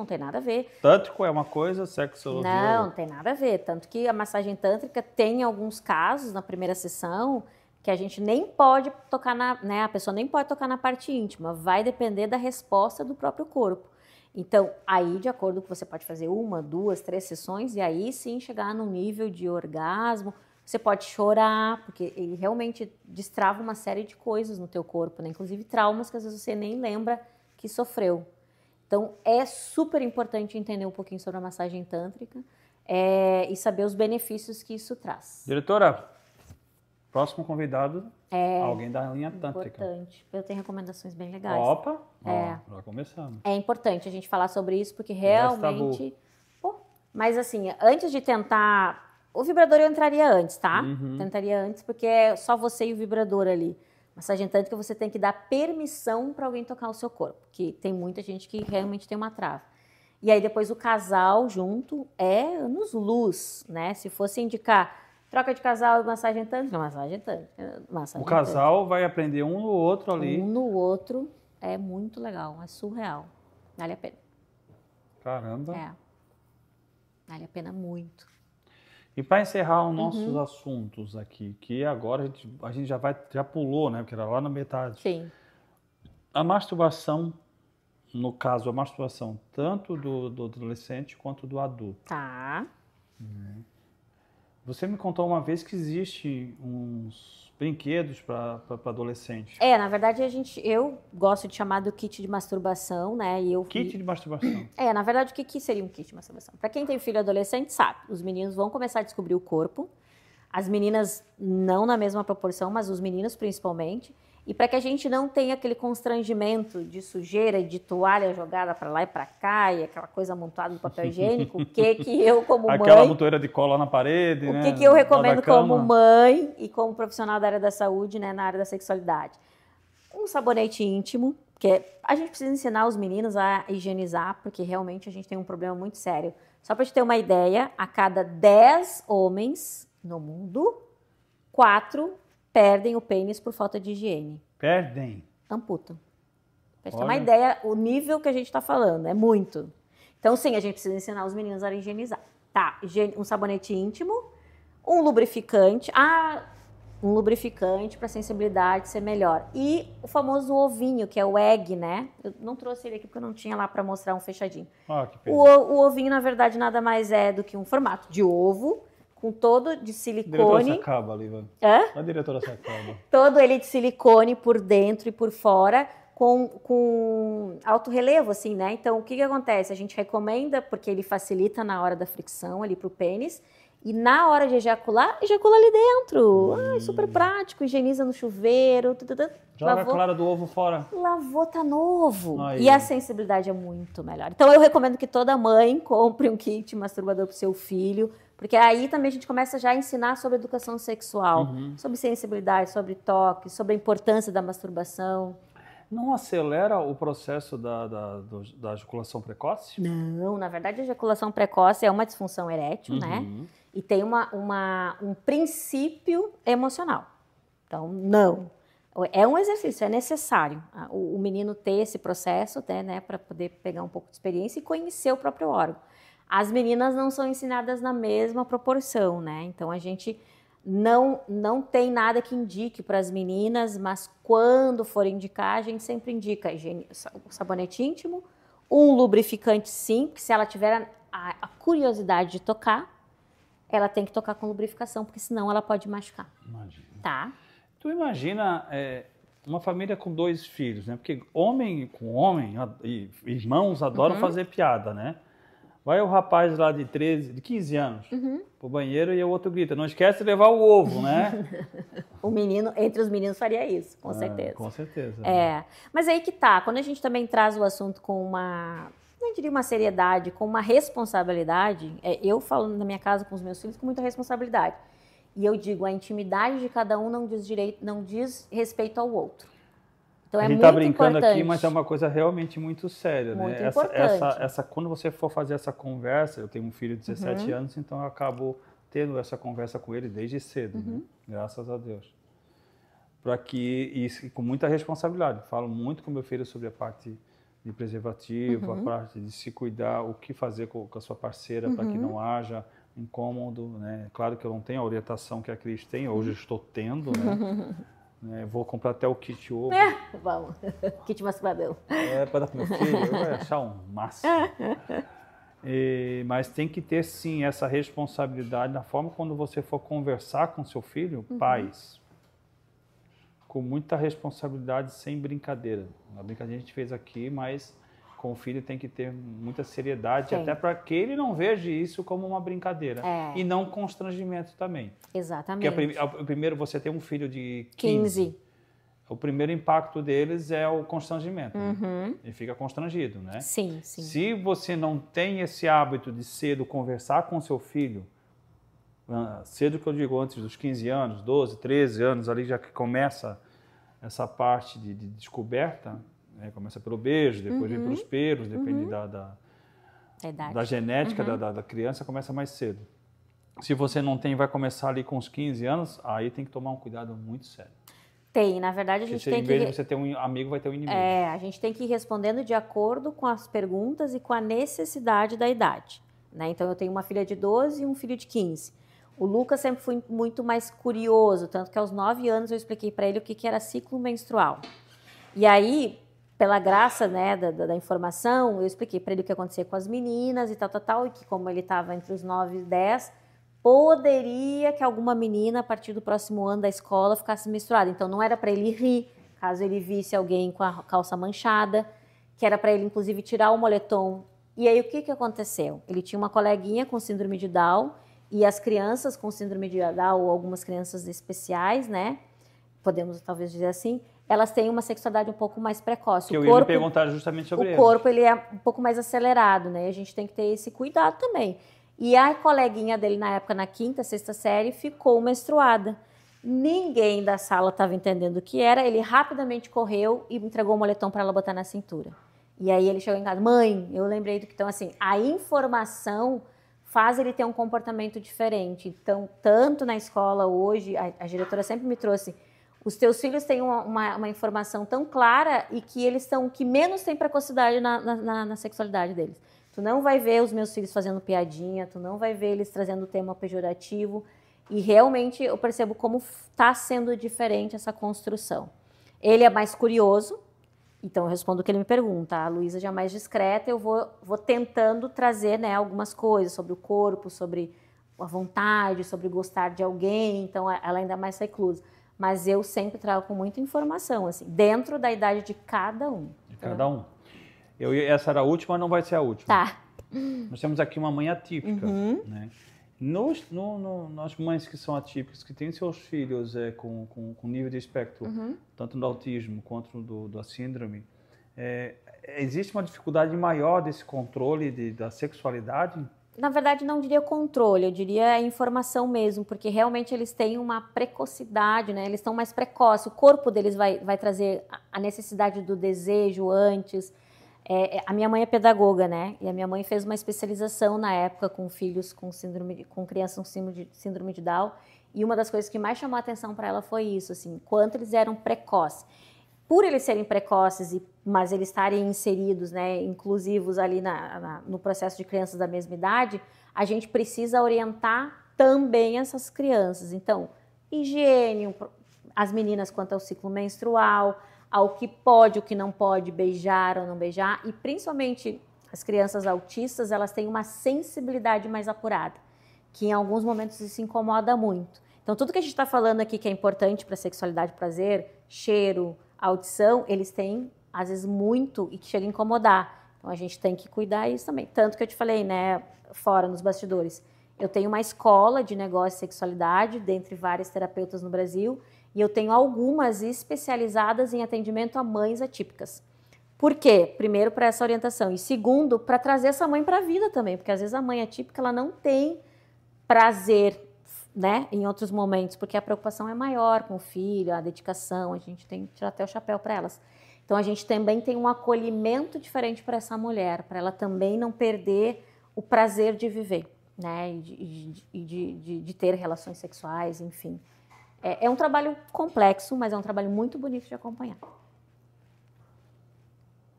tem nada a ver. Tântrico é uma coisa, sexologia é outra. Não tem nada a ver. Tanto que a massagem tântrica tem alguns casos na primeira sessão que a gente nem pode tocar a pessoa nem pode tocar na parte íntima. Vai depender da resposta do próprio corpo. Então, aí, de acordo com você pode fazer 1, 2, 3 sessões e aí sim chegar num nível de orgasmo. Você pode chorar, porque ele realmente destrava uma série de coisas no teu corpo, né? Inclusive traumas que às vezes você nem lembra que sofreu. Então, é super importante entender um pouquinho sobre a massagem tântrica e saber os benefícios que isso traz. Diretora, próximo convidado, alguém da linha tântrica. Importante. Eu tenho recomendações bem legais. Opa, já começamos. É importante a gente falar sobre isso, porque realmente... mas assim, antes de tentar... O vibrador eu entraria antes, tá? Tentaria antes, porque é só você e o vibrador ali. Massagem tântrica você tem que dar permissão para alguém tocar o seu corpo, que tem muita gente que realmente tem uma trava. E aí depois o casal junto é anos-luz, né? Se fosse indicar troca de casal e massagem tântrica, o casal vai aprender um no outro ali. Um no outro é muito legal, é surreal. Vale a pena. Caramba. Vale a pena muito. E para encerrar os nossos assuntos aqui, que agora a gente já pulou, né? Porque era lá na metade. Sim. A masturbação, no caso, a masturbação tanto do adolescente quanto do adulto. Tá. Você me contou uma vez que existe uns brinquedos para adolescente. Na verdade, eu gosto de chamar do kit de masturbação, né? Kit de masturbação. Na verdade, o que seria um kit de masturbação? Para quem tem filho adolescente, sabe. Os meninos vão começar a descobrir o corpo. As meninas não na mesma proporção, mas os meninos principalmente. E para que a gente não tenha aquele constrangimento de sujeira, de toalha jogada para lá e para cá, e aquela coisa amontoada no papel higiênico, o que eu como mãe... Aquela montoeira de cola na parede, né? O que eu recomendo como mãe e como profissional da área da saúde, né, na área da sexualidade? Um sabonete íntimo, que a gente precisa ensinar os meninos a higienizar, porque realmente a gente tem um problema muito sério. Só para a gente ter uma ideia, a cada 10 homens no mundo, 4 perdem o pênis por falta de higiene. Perdem? Amputam. Pra gente ter uma ideia, o nível que a gente está falando, é muito. Então, sim, a gente precisa ensinar os meninos a higienizar. Tá, um sabonete íntimo, um lubrificante. Um lubrificante para a sensibilidade ser melhor. E o famoso ovinho, que é o egg, né? Eu não trouxe ele aqui porque eu não tinha lá para mostrar um fechadinho. Que pena. O ovinho, na verdade, nada mais é do que um formato de ovo, com todo de silicone. A diretora se acaba ali, Ivan. A diretora se acaba. Todo ele de silicone por dentro e por fora, com alto relevo, assim, né? Então, o que acontece? A gente recomenda, porque ele facilita na hora da fricção ali pro pênis, e na hora de ejacular, ejacula ali dentro. Super prático, higieniza no chuveiro. Joga a clara do ovo fora. Lavou, tá novo. E a sensibilidade é muito melhor. Então, eu recomendo que toda mãe compre um kit masturbador pro seu filho, porque aí também a gente começa já a ensinar sobre educação sexual, sobre sensibilidade, sobre toque, sobre a importância da masturbação. Não acelera o processo da ejaculação precoce? Não, na verdade a ejaculação precoce é uma disfunção erétil, né? E tem um princípio emocional. Então, não. É um exercício, é necessário o menino ter esse processo, né, para poder pegar um pouco de experiência e conhecer o próprio órgão. As meninas não são ensinadas na mesma proporção, né? Então a gente não tem nada que indique para as meninas, mas quando for indicar, a gente sempre indica o sabonete íntimo, um lubrificante sim, porque se ela tiver a curiosidade de tocar, ela tem que tocar com lubrificação, porque senão ela pode machucar. Imagina. Tá? Tu imagina uma família com 2 filhos, né? Porque homem com homem, irmãos adoram fazer piada, né? Vai o rapaz lá de 15 anos pro banheiro e o outro grita, não esquece de levar o ovo, né? O menino, entre os meninos, faria isso, com certeza. Com certeza. Mas aí que tá, quando a gente também traz o assunto com não diria uma seriedade, com uma responsabilidade, eu falo na minha casa com os meus filhos com muita responsabilidade. E eu digo, a intimidade de cada um não diz respeito ao outro. Então a é gente muito está brincando importante. aqui, mas é uma coisa realmente muito séria, muito né? Importante. Quando você for fazer essa conversa, eu tenho um filho de 17 anos, então eu acabo tendo essa conversa com ele desde cedo, né? Graças a Deus. Para que, e com muita responsabilidade, falo muito com meu filho sobre a parte de preservativo, a parte de se cuidar, o que fazer com a sua parceira para que não haja incômodo, né? Claro que eu não tenho a orientação que a Cris tem, hoje eu estou tendo, né? Vou comprar até o kit ovo. Vamos, kit masculadão. Para dar para meu filho, eu vou achar um máximo. Mas tem que ter, sim, essa responsabilidade na forma quando você for conversar com seu filho, pais. Com muita responsabilidade, sem brincadeira. A brincadeira a gente fez aqui, mas com o filho tem que ter muita seriedade, até para que ele não veja isso como uma brincadeira. E não constrangimento também. Exatamente. Porque primeiro você tem um filho de 15. O primeiro impacto deles é o constrangimento. Né? Ele fica constrangido, né? Sim. Se você não tem esse hábito de cedo conversar com seu filho, cedo que eu digo antes dos 15 anos, 12, 13 anos, ali já que começa essa parte de descoberta, né? Começa pelo beijo, depois vem pelos pelos, depende da genética da criança, começa mais cedo. Se você não tem, vai começar ali com os 15 anos, aí tem que tomar um cuidado muito sério. Tem, na verdade a gente tem que... Em vez de você ter um amigo, vai ter um inimigo. A gente tem que ir respondendo de acordo com as perguntas e com a necessidade da idade. Né? Então eu tenho uma filha de 12 e um filho de 15. O Lucas sempre foi muito mais curioso, tanto que aos 9 anos eu expliquei para ele o que era ciclo menstrual. E aí, pela graça, né, da informação, eu expliquei para ele o que acontecia com as meninas e tal, e que como ele estava entre os 9 e 10, poderia que alguma menina, a partir do próximo ano da escola, ficasse menstruada. Então não era para ele rir, caso ele visse alguém com a calça manchada, que era para ele, inclusive, tirar o moletom. E aí o que aconteceu? Ele tinha uma coleguinha com síndrome de Down, e as crianças com síndrome de Down, ou algumas crianças especiais, né? Podemos talvez dizer assim, elas têm uma sexualidade um pouco mais precoce. Que eu ia me perguntar justamente sobre isso. O corpo ele é um pouco mais acelerado, né? A gente tem que ter esse cuidado também. E a coleguinha dele, na época, na 5ª, 6ª série, ficou menstruada. Ninguém da sala estava entendendo o que era. Ele rapidamente correu e entregou o moletom para ela botar na cintura. E aí ele chegou em casa, mãe, eu lembrei do que... Então, assim, a informação faz ele ter um comportamento diferente. Então, tanto na escola hoje, a diretora sempre me trouxe, os teus filhos têm uma informação tão clara e que eles são que menos têm precocidade na sexualidade deles. Tu não vai ver os meus filhos fazendo piadinha, tu não vai ver eles trazendo tema pejorativo. E realmente eu percebo como está sendo diferente essa construção. Ele é mais curioso, então eu respondo o que ele me pergunta. A Luísa já é mais discreta, eu vou tentando trazer, né, algumas coisas sobre o corpo, sobre a vontade, sobre gostar de alguém, então ela ainda é mais reclusa. Mas eu sempre trago com muita informação, assim, dentro da idade de cada um. De cada um. Essa era a última, não vai ser a última. Tá. Nós temos aqui uma mãe atípica, né? Nas mães que são atípicas, que têm seus filhos com nível de espectro, tanto do autismo quanto da síndrome, existe uma dificuldade maior desse controle da sexualidade? Na verdade, não diria controle, eu diria informação mesmo, porque realmente eles têm uma precocidade, né? Eles estão mais precoces, o corpo deles vai trazer a necessidade do desejo antes. A minha mãe é pedagoga, né? E a minha mãe fez uma especialização na época com filhos com crianças com síndrome de Down. E uma das coisas que mais chamou a atenção para ela foi isso, assim, quanto eles eram precoces. por eles serem precoces, mas eles estarem inseridos, né, inclusivos ali no processo de crianças da mesma idade, a gente precisa orientar também essas crianças. Então, higiene, as meninas quanto ao ciclo menstrual, ao que pode, o que não pode, beijar ou não beijar, e principalmente as crianças autistas, elas têm uma sensibilidade mais apurada, que em alguns momentos isso incomoda muito. Então, tudo que a gente está falando aqui que é importante para sexualidade e prazer, cheiro, audição, eles têm, às vezes, muito e que chega a incomodar. Então, a gente tem que cuidar disso também. Tanto que eu te falei, né, fora, nos bastidores, eu tenho uma escola de negócio e sexualidade, dentre várias terapeutas no Brasil, e eu tenho algumas especializadas em atendimento a mães atípicas. Por quê? Primeiro, para essa orientação. E segundo, para trazer essa mãe para a vida também, porque às vezes a mãe atípica ela não tem prazer, né, em outros momentos, porque a preocupação é maior com o filho, a dedicação, a gente tem que tirar até o chapéu para elas. Então, a gente também tem um acolhimento diferente para essa mulher, para ela também não perder o prazer de viver, né, e de ter relações sexuais, enfim. É um trabalho complexo, mas é um trabalho muito bonito de acompanhar.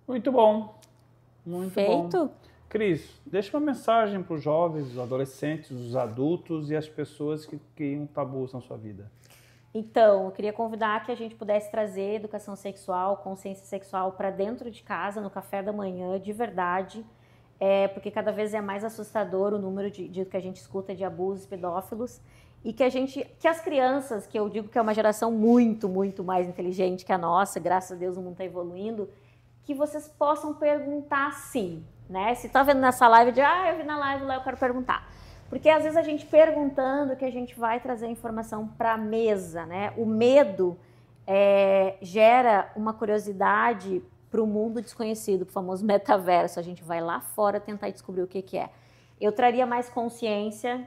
Muito bom. Muito Feito? bom. Cris, deixa uma mensagem para os jovens, os adolescentes, os adultos e as pessoas que criam tabus na sua vida. Então, eu queria convidar que a gente pudesse trazer educação sexual, consciência sexual para dentro de casa, no café da manhã, de verdade, porque cada vez é mais assustador o número de que a gente escuta de abusos pedófilos e que as crianças, que eu digo que é uma geração muito, muito mais inteligente que a nossa, graças a Deus o mundo está evoluindo, que vocês possam perguntar sim, né? Se está vendo nessa live, eu vi na live lá, eu quero perguntar. Porque às vezes a gente perguntando que a gente vai trazer informação para a mesa, né? O medo gera uma curiosidade para o mundo desconhecido, para o famoso metaverso. A gente vai lá fora tentar descobrir o que é. Eu traria mais consciência.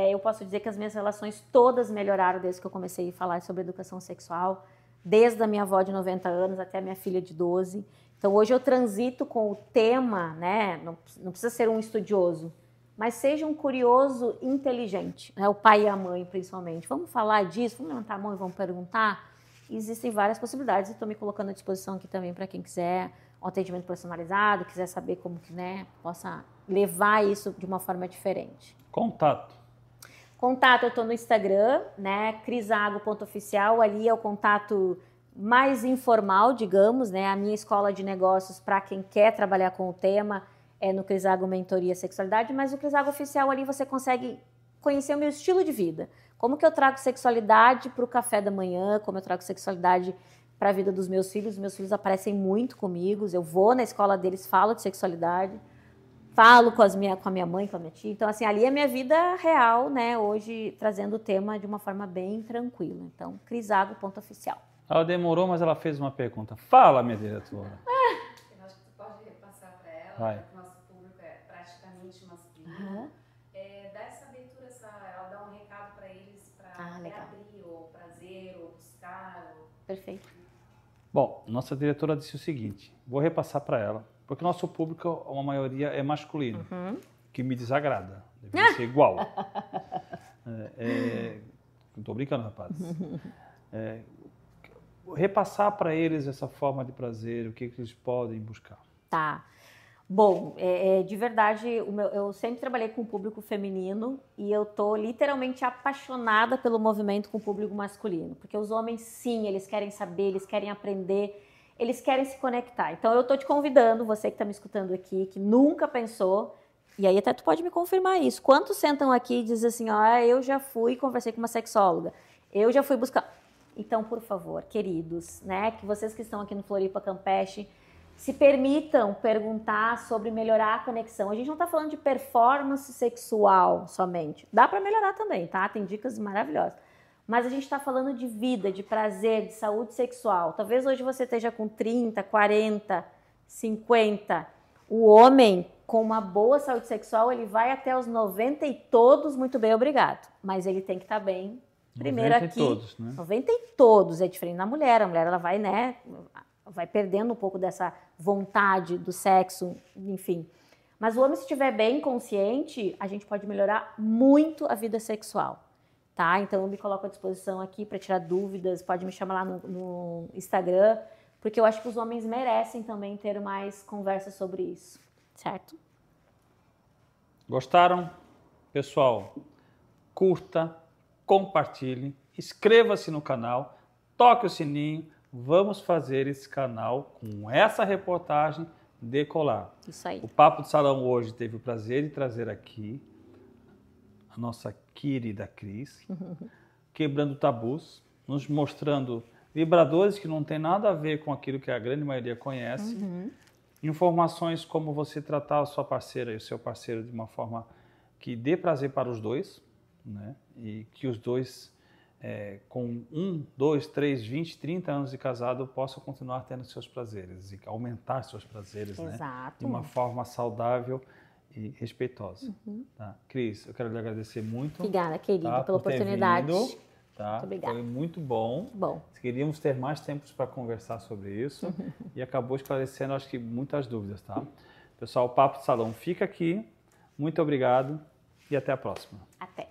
Eu posso dizer que as minhas relações todas melhoraram desde que eu comecei a falar sobre educação sexual, desde a minha avó de 90 anos até a minha filha de 12. Então, hoje eu transito com o tema, né? Não precisa ser um estudioso, mas seja um curioso inteligente, né? O pai e a mãe, principalmente. Vamos falar disso? Vamos levantar a mão e vamos perguntar? Existem várias possibilidades e estou me colocando à disposição aqui também para quem quiser um atendimento personalizado, quiser saber como que, né, possa levar isso de uma forma diferente. Contato, eu estou no Instagram, né, crisago.oficial, ali é o contato mais informal, digamos, né, a minha escola de negócios para quem quer trabalhar com o tema é no Crisago Mentoria Sexualidade, mas o Crisago Oficial ali você consegue conhecer o meu estilo de vida, como que eu trago sexualidade para o café da manhã, como eu trago sexualidade para a vida dos meus filhos aparecem muito comigo, eu vou na escola deles, falo de sexualidade, falo com a minha mãe, com a minha tia. Então, assim, ali é minha vida real, né? Hoje, trazendo o tema de uma forma bem tranquila. Então, crisago.oficial. Ela demorou, mas ela fez uma pergunta. Fala, minha diretora. Eu acho que tu pode repassar para ela, Vai. porque o nosso público é praticamente masculino. Dá essa abertura, ela dá um recado para eles, para abrir, ou prazer, ou buscar. Perfeito. Bom, nossa diretora disse o seguinte, vou repassar para ela, porque o nosso público, uma maioria é masculino, que me desagrada, deve ser igual. Não estou brincando, rapaz. Repassar para eles essa forma de prazer, o que eles podem buscar. Tá. Bom, de verdade, eu sempre trabalhei com o público feminino e eu tô literalmente apaixonada pelo movimento com o público masculino, porque os homens, sim, eles querem saber, eles querem aprender, eles querem se conectar. Então, eu tô te convidando, você que está me escutando aqui, que nunca pensou, e aí até tu pode me confirmar isso. Quantos sentam aqui e dizem assim, eu já fui e conversei com uma sexóloga, eu já fui buscar... Então, por favor, queridos, né, que vocês que estão aqui no Floripa Campeche, se permitam perguntar sobre melhorar a conexão. A gente não está falando de performance sexual somente. Dá para melhorar também, tá? Tem dicas maravilhosas. Mas a gente está falando de vida, de prazer, de saúde sexual. Talvez hoje você esteja com 30, 40, 50. O homem, com uma boa saúde sexual, ele vai até os 90 e todos, muito bem, obrigado. Mas ele tem que estar bem. Primeiro 90 aqui, e todos, né? 90 e todos, é diferente da mulher. A mulher, ela vai, né, vai perdendo um pouco dessa vontade do sexo, enfim. Mas o homem, se estiver bem consciente, a gente pode melhorar muito a vida sexual, tá? Então, eu me coloco à disposição aqui para tirar dúvidas, pode me chamar lá no Instagram, porque eu acho que os homens merecem também ter mais conversa sobre isso, certo? Gostaram? Pessoal, curta, compartilhe, inscreva-se no canal, toque o sininho, vamos fazer esse canal com essa reportagem decolar. Isso aí. O Papo de Salão hoje teve o prazer de trazer aqui a nossa querida Cris, quebrando tabus, nos mostrando vibradores que não tem nada a ver com aquilo que a grande maioria conhece, informações como você tratar a sua parceira e o seu parceiro de uma forma que dê prazer para os dois, né? E que os dois, com 1, 2, 3, 20, 30 anos de casado, possam continuar tendo seus prazeres e aumentar seus prazeres, né? De uma forma saudável e respeitosa. Tá? Cris, eu quero lhe agradecer muito. Obrigada, querido, pela oportunidade. Vindo, tá? Muito obrigada. Foi muito bom. Queríamos ter mais tempo para conversar sobre isso e acabou esclarecendo, acho que, muitas dúvidas, tá? Pessoal, o Papo de Salão fica aqui. Muito obrigado e até a próxima. Até.